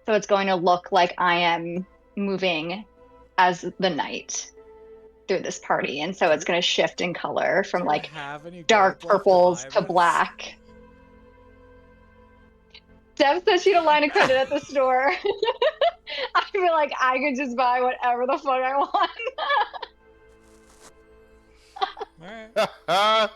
So it's going to look like I am moving as the night through this party. And so it's going to shift in color from Do you like have any dark gold left purples buy to this? black. Deb says she had a line of credit at the store. I feel like I could just buy whatever the fuck I want. Alright.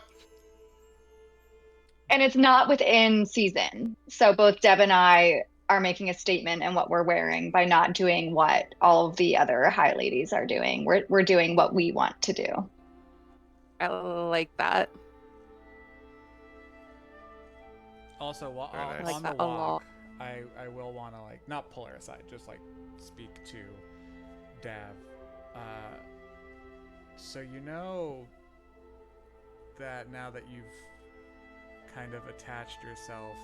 And it's not within season. So both Deb and I are making a statement in what we're wearing by not doing what all of the other high ladies are doing. We're doing what we want to do. I like that. Also, Very nice. I like on that the a lot. walk, I will want to like not pull her aside, just like speak to Dav. So you know that now that you've kind of attached yourself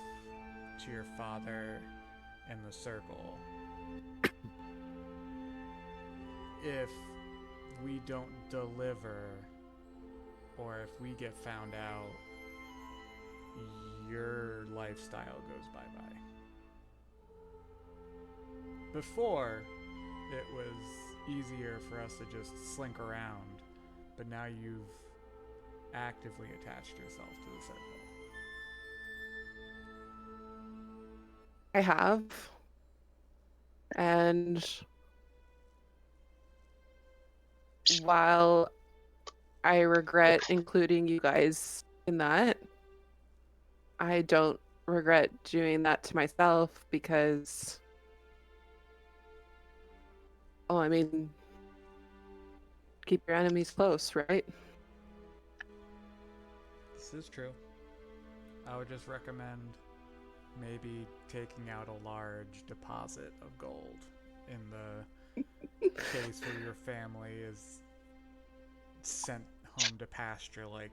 to your father in the circle, if we don't deliver, or if we get found out, your lifestyle goes bye-bye. Before, it was easier for us to just slink around, but now you've actively attached yourself to the circle. I have. And while I regret including you guys in that, I don't regret doing that to myself because, oh, I mean, keep your enemies close, right? This is true. I would just recommend maybe taking out a large deposit of gold in the case where your family is sent home to pasture like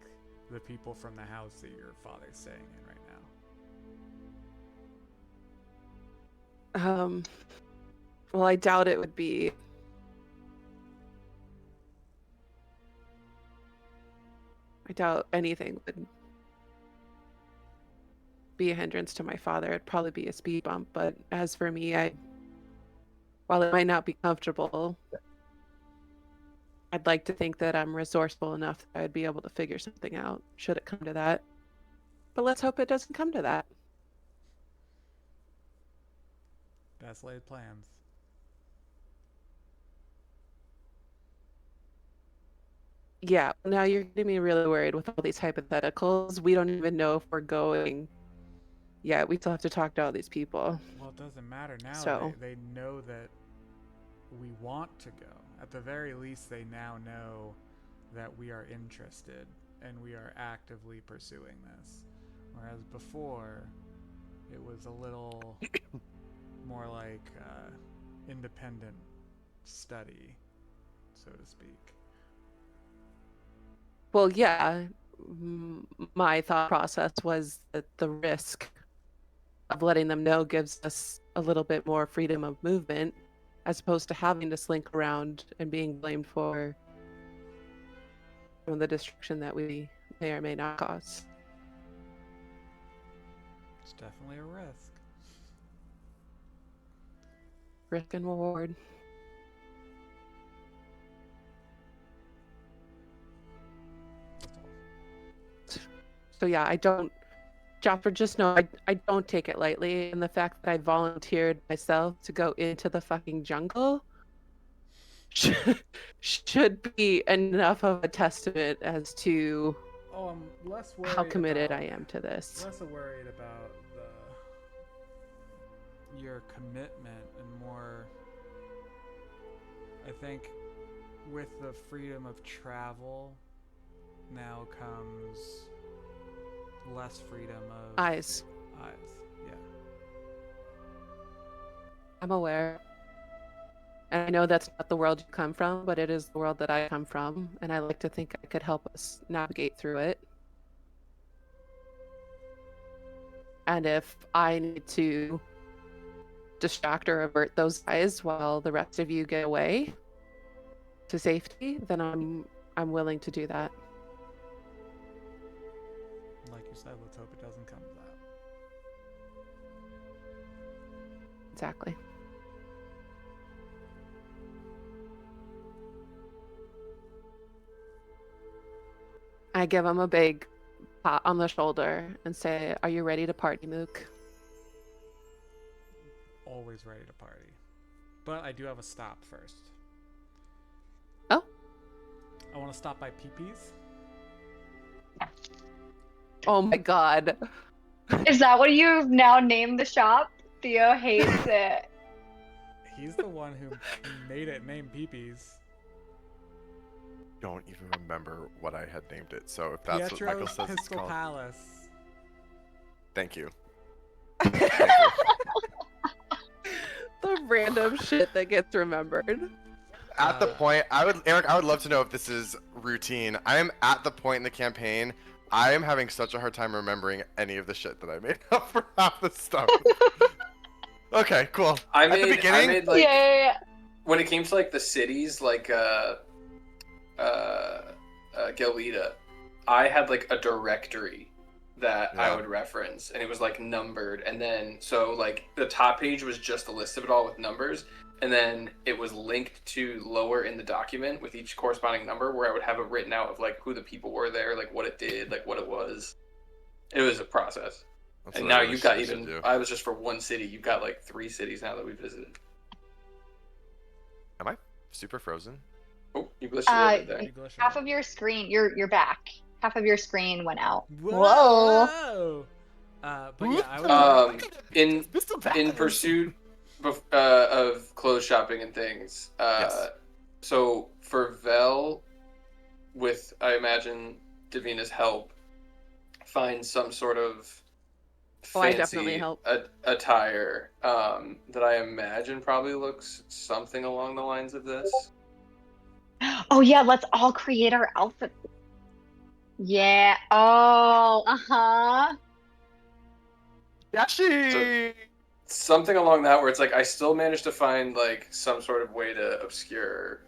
the people from the house that your father's staying in right now. Well, I doubt it would be. I doubt anything would be a hindrance to my father. It'd probably be a speed bump, but as for me, while it might not be comfortable, I'd like to think that I'm resourceful enough that I'd be able to figure something out, should it come to that. But let's hope it doesn't come to that. Best laid plans. Yeah, now you're getting me really worried with all these hypotheticals. We don't even know if we're going. Yeah, we still have to talk to all these people. Well, it doesn't matter now. So- They know that we want to go. At the very least, they now know that we are interested and we are actively pursuing this. Whereas before, it was a little more like independent study, so to speak. Well, yeah, my thought process was that the risk of letting them know gives us a little bit more freedom of movement, as opposed to having to slink around and being blamed for the destruction that we may or may not cause. It's definitely a risk. Risk and reward. That's all. So yeah, I don't. Jasper, just know I don't take it lightly, and the fact that I volunteered myself to go into the fucking jungle should be enough of a testament as to Oh, I'm less worried how committed about, I am to this. less worried about your commitment and more, I think, with the freedom of travel now comes less freedom of Eyes. Yeah. I'm aware. And I know that's not the world you come from, but it is the world that I come from, and I like to think I could help us navigate through it. And if I need to distract or avert those eyes while the rest of you get away to safety, then I'm willing to do that. Like you said, let's hope it doesn't come to that. Exactly. I give him a big pat on the shoulder and say, "Are you ready to party, Mook?" Always ready to party. But I do have a stop first. Oh. I want to stop by Pee-Pee's. Oh my god. Is that what you've now named the shop? Theo hates it. He's the one who made it named Pee-Pee's. Don't even remember what I had named it. So if that's what Michael Pietro's says it's Pistol called, Palace. thank you. The random shit that gets remembered. At the point, Eric, I would love to know if this is routine. I am at the point in the campaign. I am having such a hard time remembering any of the shit that I made up for half the stuff. Okay, cool. I At the beginning, made like Yeah. when it came to like the cities, like Galita, I had like a directory that I Yeah. would reference, and it was like numbered, and then so like the top page was just a list of it all with numbers, and then it was linked to lower in the document with each corresponding number, where I would have it written out of like who the people were there, like what it did, like what it was. It was a process. That's And what I now really you've got should even. do. I was just for one city. You've got like 3 cities now that we visited. Am I super frozen? Oh, you glitched a little bit there. You glitched Half it. of your screen, you're back. Half of your screen went out. Whoa! But yeah, I would. In pursuit of clothes shopping and things. Yes. So for Vel, with I imagine Davina's help, find some sort of Oh, I definitely fancy help. attire that I imagine probably looks something along the lines of this. Oh yeah, let's all create our outfits. Yeah. Oh, uh-huh. Yashi! Something along that where it's like I still managed to find like some sort of way to obscure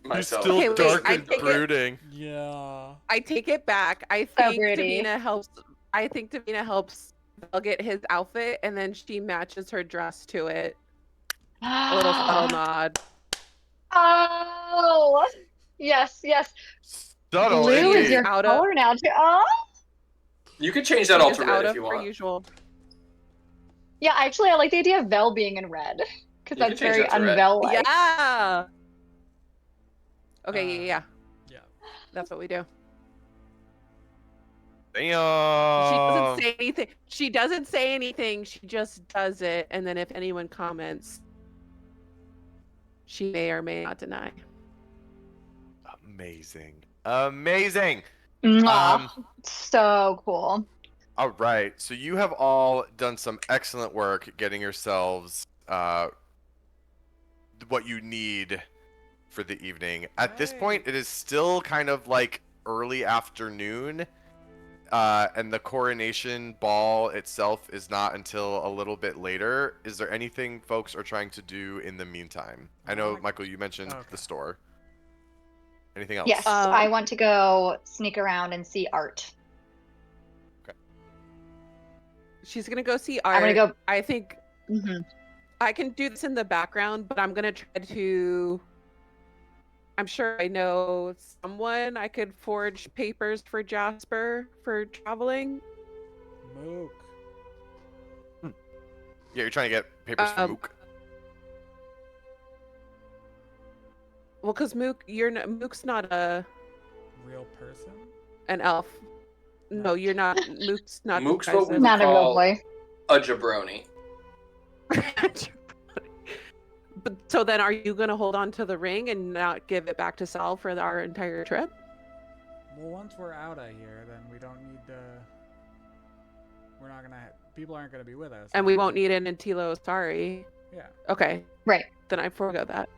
You're myself. still Okay, wait, dark I and take it- brooding. Yeah. I take it back. I So think pretty. Davina helps. I think Davina helps Vel get his outfit, and then she matches her dress to it. A little subtle nod. Oh, yes, yes. Subtle Blue is indeed. your Out of- color now too. Oh, You could change that She all is to out red if of you her want. usual. yeah. Actually, I like the idea of Vel being in red because You can that's change very that to red. unvel-like. Yeah. Okay. Yeah. Yeah. That's what we do. Damn. She doesn't say anything. She doesn't say anything. She just does it, and then if anyone comments, she may or may not deny. Amazing. Amazing. Mwah. So cool. All right. So you have all done some excellent work getting yourselves what you need for the evening. At this point, it is still kind of like early afternoon. And the coronation ball itself is not until a little bit later. Is there anything folks are trying to do in the meantime? I know, Michael, you mentioned Okay. the store. Anything else? Yes, I want to go sneak around and see art. She's gonna go see art. I'm gonna go. I think Mhm. I can do this in the background, but I'm gonna try to I'm sure I know someone I could forge papers for Jasper for traveling. Mook. Yeah, you're trying to get papers from Um, Mook. Well, because Mook's not Real person? an elf. No, you're not. Mook's not Mook's what we disguised would Not a real call boy. a jabroni. as. But so then, are you gonna hold on to the ring and not give it back to Sal for our entire trip? Well, once we're out of here, then we don't need to. We're not gonna. People aren't gonna be with us. And we won't need an Antilo. Sorry. Yeah. Okay. Right. Then I forego that.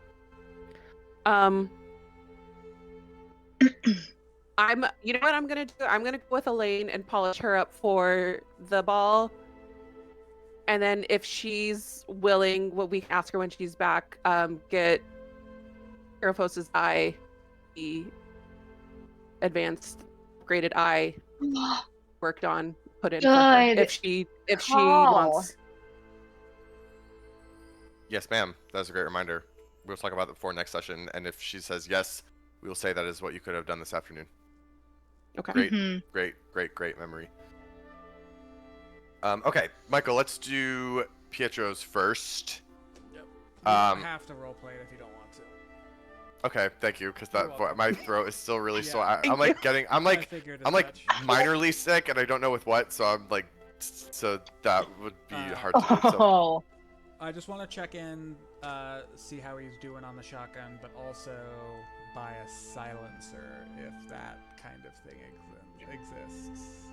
You know what I'm gonna do? I'm gonna go with Elaine and polish her up for the ball. And then if she's willing, what we can ask her when she's back, get Arafos's eye, the advanced graded eye worked on, put in for her. Good If she call. wants. Yes, ma'am. That's a great reminder. We'll talk about it before next session, and if she says yes, we will say that is what you could have done this afternoon. Okay. Great, Mhm. great memory. Okay, Michael, let's do Pietro's first. Yep. You don't Um, have to roleplay it if you don't want to. Okay, thank you, because You're that welcome. my throat is still really sore. Yeah. I'm like getting, I'm I like figured as I'm like much. minorly sick, and I don't know with what, so I'm like, so that would be hard to do. So, Oh. I just want to check in, see how he's doing on the shotgun, but also buy a silencer if that kind of thing exists.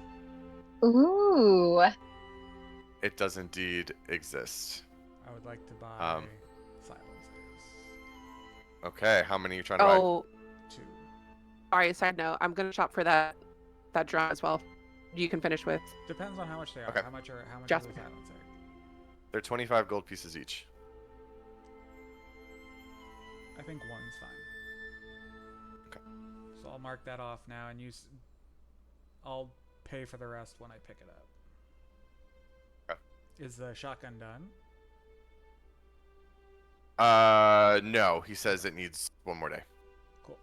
Ooh. it does indeed exist. I would like to buy silencers. Okay, how many are you trying to buy? Oh, 2. sorry. Side note. I'm gonna shop for that drum as well. You can finish with. Depends on how much they are. Okay. How much is Jasper. a silencer? They're 25 gold pieces each. I think one's fine. Okay. So I'll mark that off now, and I'll pay for the rest when I pick it up. Okay. Is the shotgun done? No, he says it needs one more day. Cool.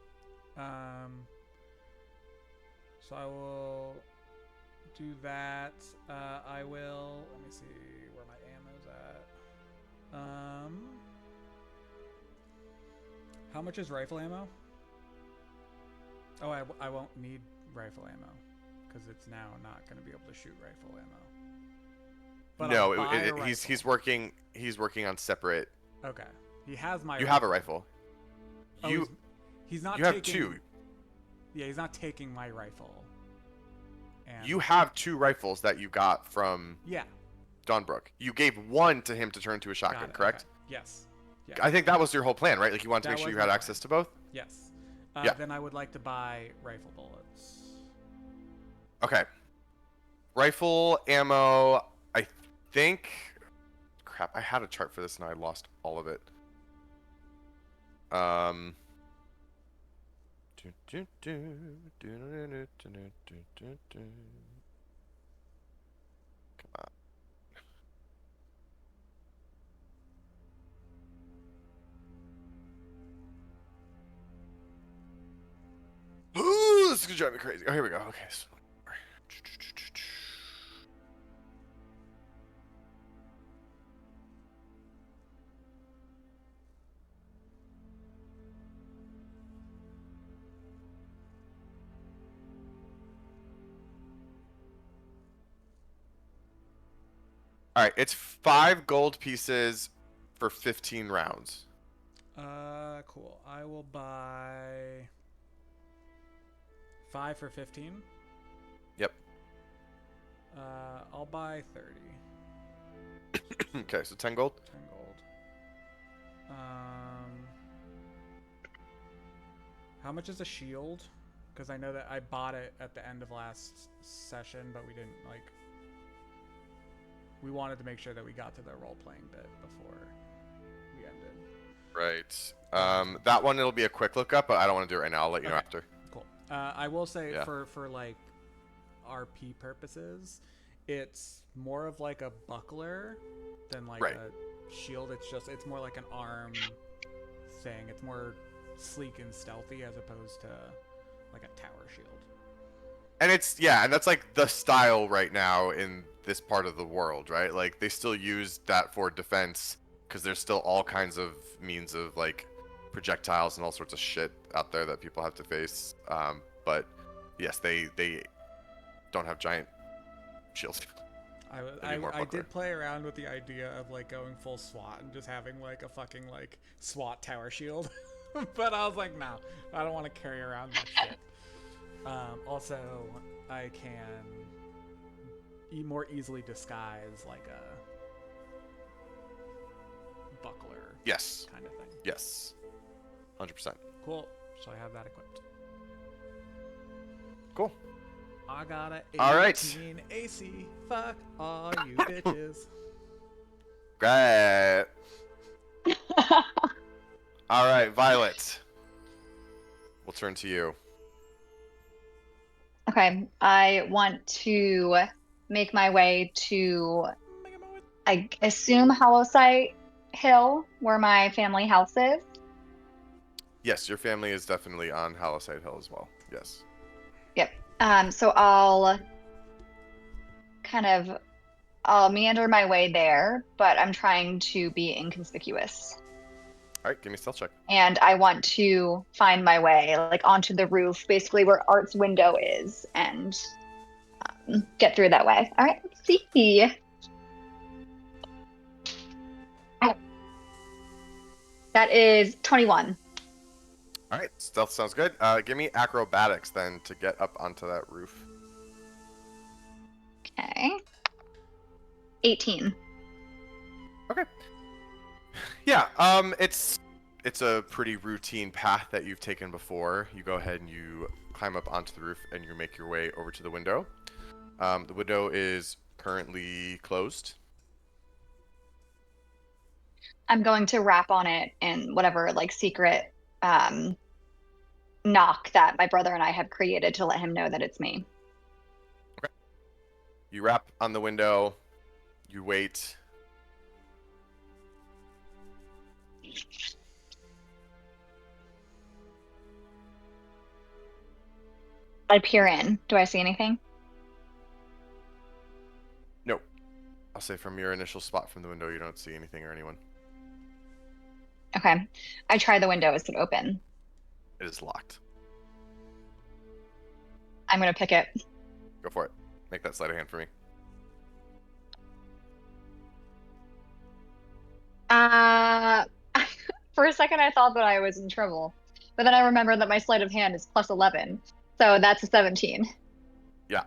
So I will do that. I will. Let me see where my ammo's at. How much is rifle ammo? Oh, I won't need rifle ammo because it's now not going to be able to shoot rifle ammo. But No, I'll buy a he's rifle. working on separate. Okay. He has my. You have a rifle. Oh, You he's not. you have taking, two. Yeah, he's not taking my rifle. And You have 2 rifles that you got from Yeah. Dawnbrook. You gave one to him to turn to a Got shotgun, it, correct? okay. Yes. Yeah. I think that was your whole plan, right? Like you wanted to That make sure was you had my access plan. to both. Yes. Yeah. Then I would like to buy rifle bullets. Okay. Rifle ammo. I think. Crap! I had a chart for this and I lost all of it. Come on. Ooh, this is gonna drive me crazy. Oh, here we go. Okay. So... All right, it's 5 gold pieces for 15 rounds. Cool. I will buy 5 for 15. Yep. I'll buy 30. Okay, so 10 gold. 10 gold. How much is a shield? Because I know that I bought it at the end of last session, but we didn't like. We wanted to make sure that we got to the role-playing bit before we ended. Right. That one it'll be a quick lookup, but I don't want to do it right now. I'll let you know Okay. after. Cool. I will say Yeah. for like RP purposes, it's more of like a buckler than like Right. a shield. It's more like an arm thing. It's more sleek and stealthy as opposed to like a tower shield. And and that's like the style right now in this part of the world, right? Like they still use that for defense because there's still all kinds of means of like projectiles and all sorts of shit out there that people have to face. But yes, they don't have giant shields. I did play around with the idea of like going full SWAT and just having like a fucking like SWAT tower shield, but I was like, no, I don't want to carry around that shit. Also, I can more easily disguise like a buckler. Yes. Kind of thing. Yes. 100%. Cool. So I have that equipped. Cool. I got a 18 All right. AC. Fuck all you bitches. Great. All right, Violet. We'll turn to you. Okay, I want to make my way to, I assume, Hollowsight Hill, where my family house is. Yes, your family is definitely on Hollowsight Hill as well. Yes. Yep. So I'll meander my way there, but I'm trying to be inconspicuous. All right, give me a stealth check. And I want to find my way, like, onto the roof, basically where Art's window is, and get through that way. All right, let's see. That is 21. All right, stealth sounds good. Give me acrobatics then to get up onto that roof. Okay. 18. Okay. Yeah, it's a pretty routine path that you've taken before. You go ahead and you climb up onto the roof and you make your way over to the window. The window is currently closed. I'm going to rap on it in whatever, like, secret knock that my brother and I have created to let him know that it's me. Okay. You rap on the window. You wait. I peer in. Do I see anything? Nope. I'll say from your initial spot from the window, you don't see anything or anyone. Okay. I try the window. Is it open? It is locked. I'm going to pick it. Go for it. Make that sleight of hand for me. For a second, I thought that I was in trouble. But then I remembered that my sleight of hand is plus 11. So that's a 17. Yeah.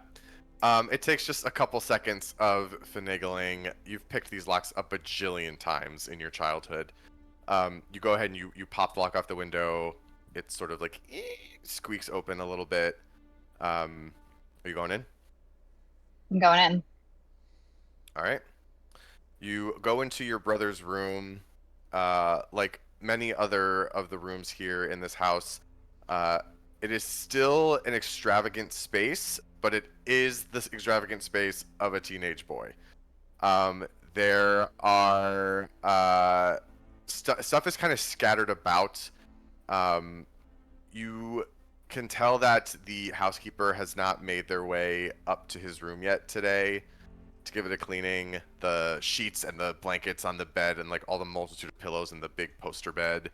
It takes just a couple seconds of finagling. You've picked these locks a bajillion times in your childhood. You go ahead and you pop the lock off the window. It sort of like squeaks open a little bit. Are you going in? I'm going in. All right. You go into your brother's room. Like many other of the rooms here in this house, it is still an extravagant space, but it is the extravagant space of a teenage boy. There are stuff is kind of scattered about. You can tell that the housekeeper has not made their way up to his room yet today to give it a cleaning. The sheets and the blankets on the bed and like all the multitude of pillows in the big poster bed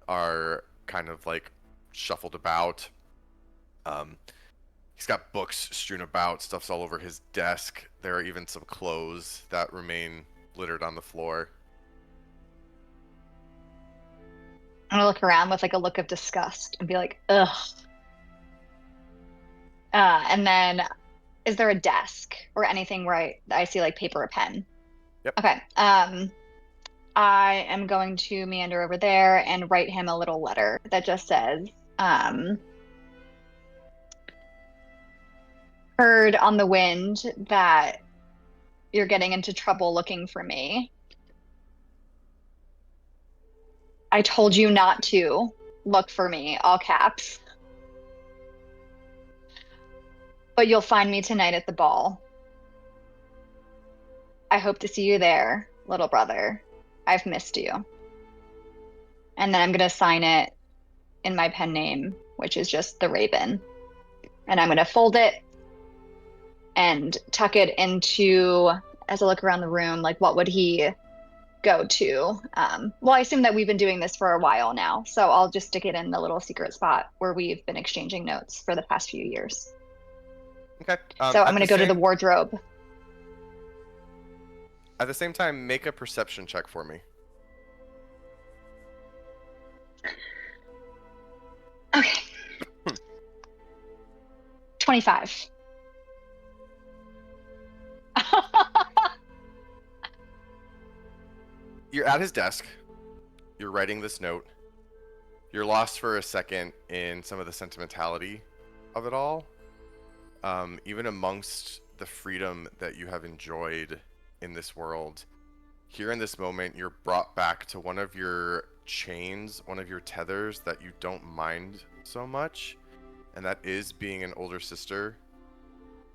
are kind of like shuffled about. He's got books strewn about, stuff's all over his desk. There are even some clothes that remain littered on the floor. I'm gonna look around with like a look of disgust and be like, ugh. And then, is there a desk or anything where I see like paper or pen? Yep. Okay. I am going to meander over there and write him a little letter that just says, heard on the wind that you're getting into trouble looking for me. I told you not to look for me, all caps. But you'll find me tonight at the ball. I hope to see you there, little brother. I've missed you. And then I'm going to sign it in my pen name, which is just the Raven. And I'm going to fold it and tuck it into, as I look around the room, like what would he go to? Well, I assume that we've been doing this for a while now, so I'll just stick it in the little secret spot where we've been exchanging notes for the past few years. Okay. So I'm going to go to the wardrobe. At the same time, make a perception check for me. Okay. 25. You're at his desk. You're writing this note. You're lost for a second in some of the sentimentality of it all. Even amongst the freedom that you have enjoyed in this world, here in this moment, you're brought back to one of your chains, one of your tethers that you don't mind so much, and that is being an older sister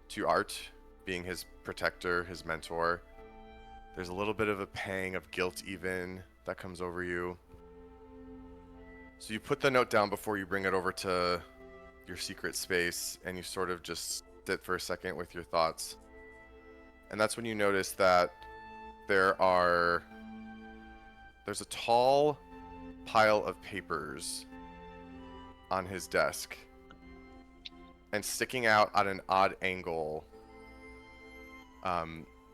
to Art, being his protector, his mentor. There's a little bit of a pang of guilt even that comes over you. So you put the note down before you bring it over to your secret space, and you sort of just sit for a second with your thoughts. And that's when you notice that there's a tall pile of papers on his desk. And sticking out at an odd angle,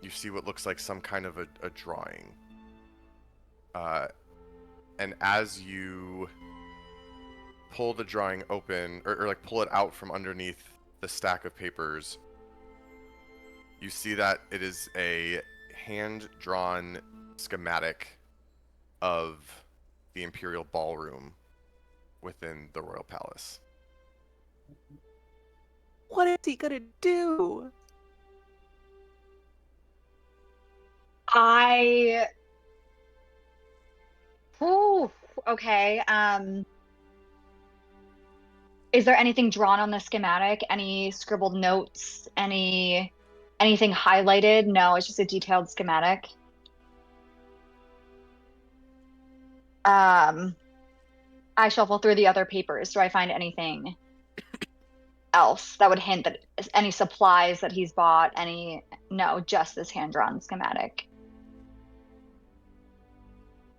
you see what looks like some kind of a drawing. And as you pull the drawing open, or like pull it out from underneath the stack of papers, you see that it is a hand-drawn schematic of the Imperial Ballroom within the Royal Palace. What is he gonna do? Oh, okay. Is there anything drawn on the schematic? Any scribbled notes? Anything highlighted? No, it's just a detailed schematic. I shuffle through the other papers. Do I find anything else that would hint that any supplies that he's bought? No, just this hand-drawn schematic.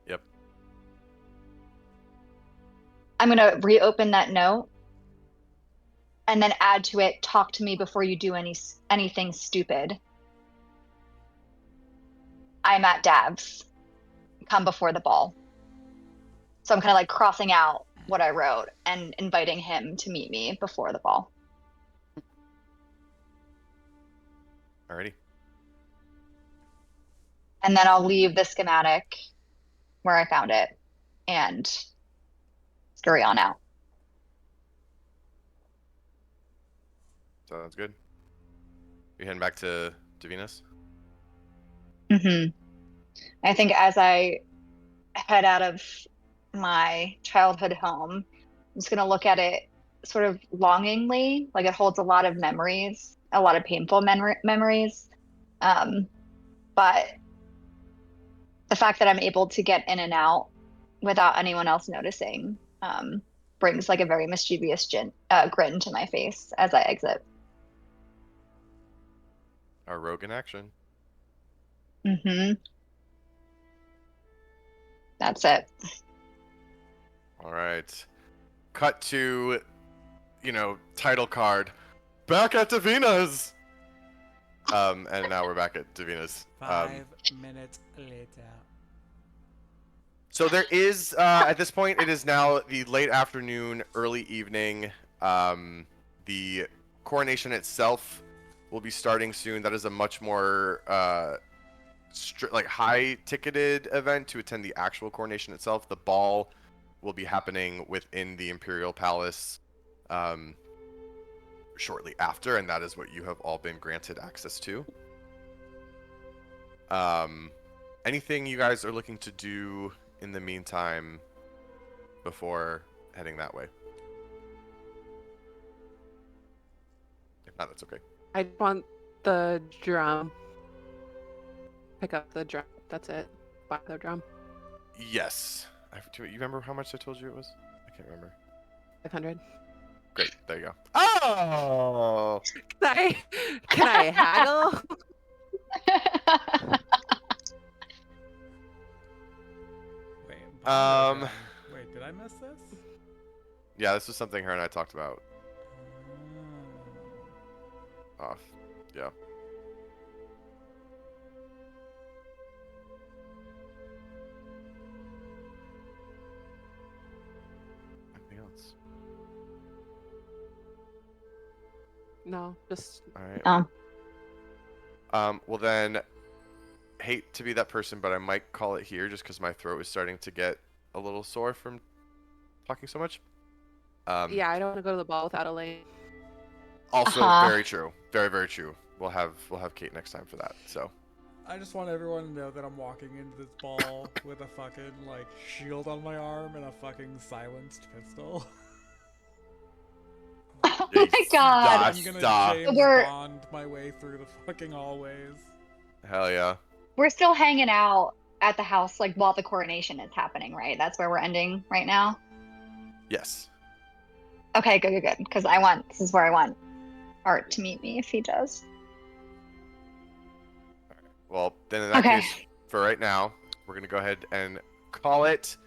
Yep. I'm gonna reopen that note and then add to it, talk to me before you do anything stupid. I'm at Dabs. Come before the ball. So I'm kind of like crossing out what I wrote and inviting him to meet me before the ball. Alrighty. And then I'll leave the schematic where I found it and scurry on out. Sounds good. You heading back to Davina's? Mm-hmm. I think as I head out of my childhood home, I'm just going to look at it sort of longingly, like it holds a lot of memories, a lot of painful memories. But the fact that I'm able to get in and out without anyone else noticing brings like a very mischievous grin to my face as I exit. Our rogue in action. Mm-hmm. That's it. All right. Cut to, title card. Back at Davina's. And now we're back at Davina's. 5 minutes later. So there is, at this point, it is now the late afternoon, early evening. The coronation itself will be starting soon. That is a much more high-ticketed event to attend the actual coronation itself. The ball will be happening within the Imperial Palace shortly after, and that is what you have all been granted access to. Anything you guys are looking to do in the meantime before heading that way? If not, that's okay. I want the drum. Pick up the drum. That's it. Buy the drum. Yes. You remember how much I told you it was? I can't remember. 500. Great. There you go. Oh. Can I haggle? Wait, wait, did I miss this? Yeah, this was something her and I talked about off. Yeah. Anything else? No, just All right. Oh. Well then, hate to be that person, but I might call it here just because my throat is starting to get a little sore from talking so much. yeah, I don't want to go to the ball without Elaine. Also, Uh-huh. very true. Very, very true. We'll have Kate next time for that. So. I just want everyone to know that I'm walking into this ball with a fucking, like, shield on my arm and a fucking silenced pistol. Oh my god. I'm gonna Stop. James We're- Bond my way through the fucking hallways. Hell yeah. We're still hanging out at the house, like, while the coronation is happening, right? That's where we're ending right now? Yes. Okay, good. Because this is where I want Art to meet me if he does. Well, then in that Okay. case, for right now, we're gonna go ahead and call it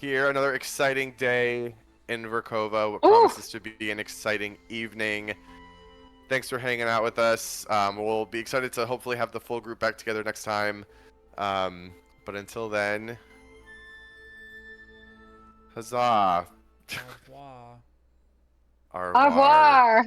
here. Another exciting day in Verkhova. What promises to be an exciting evening. Thanks for hanging out with us. We'll be excited to hopefully have the full group back together next time. But until then, huzzah. Au revoir. Au Au revoir.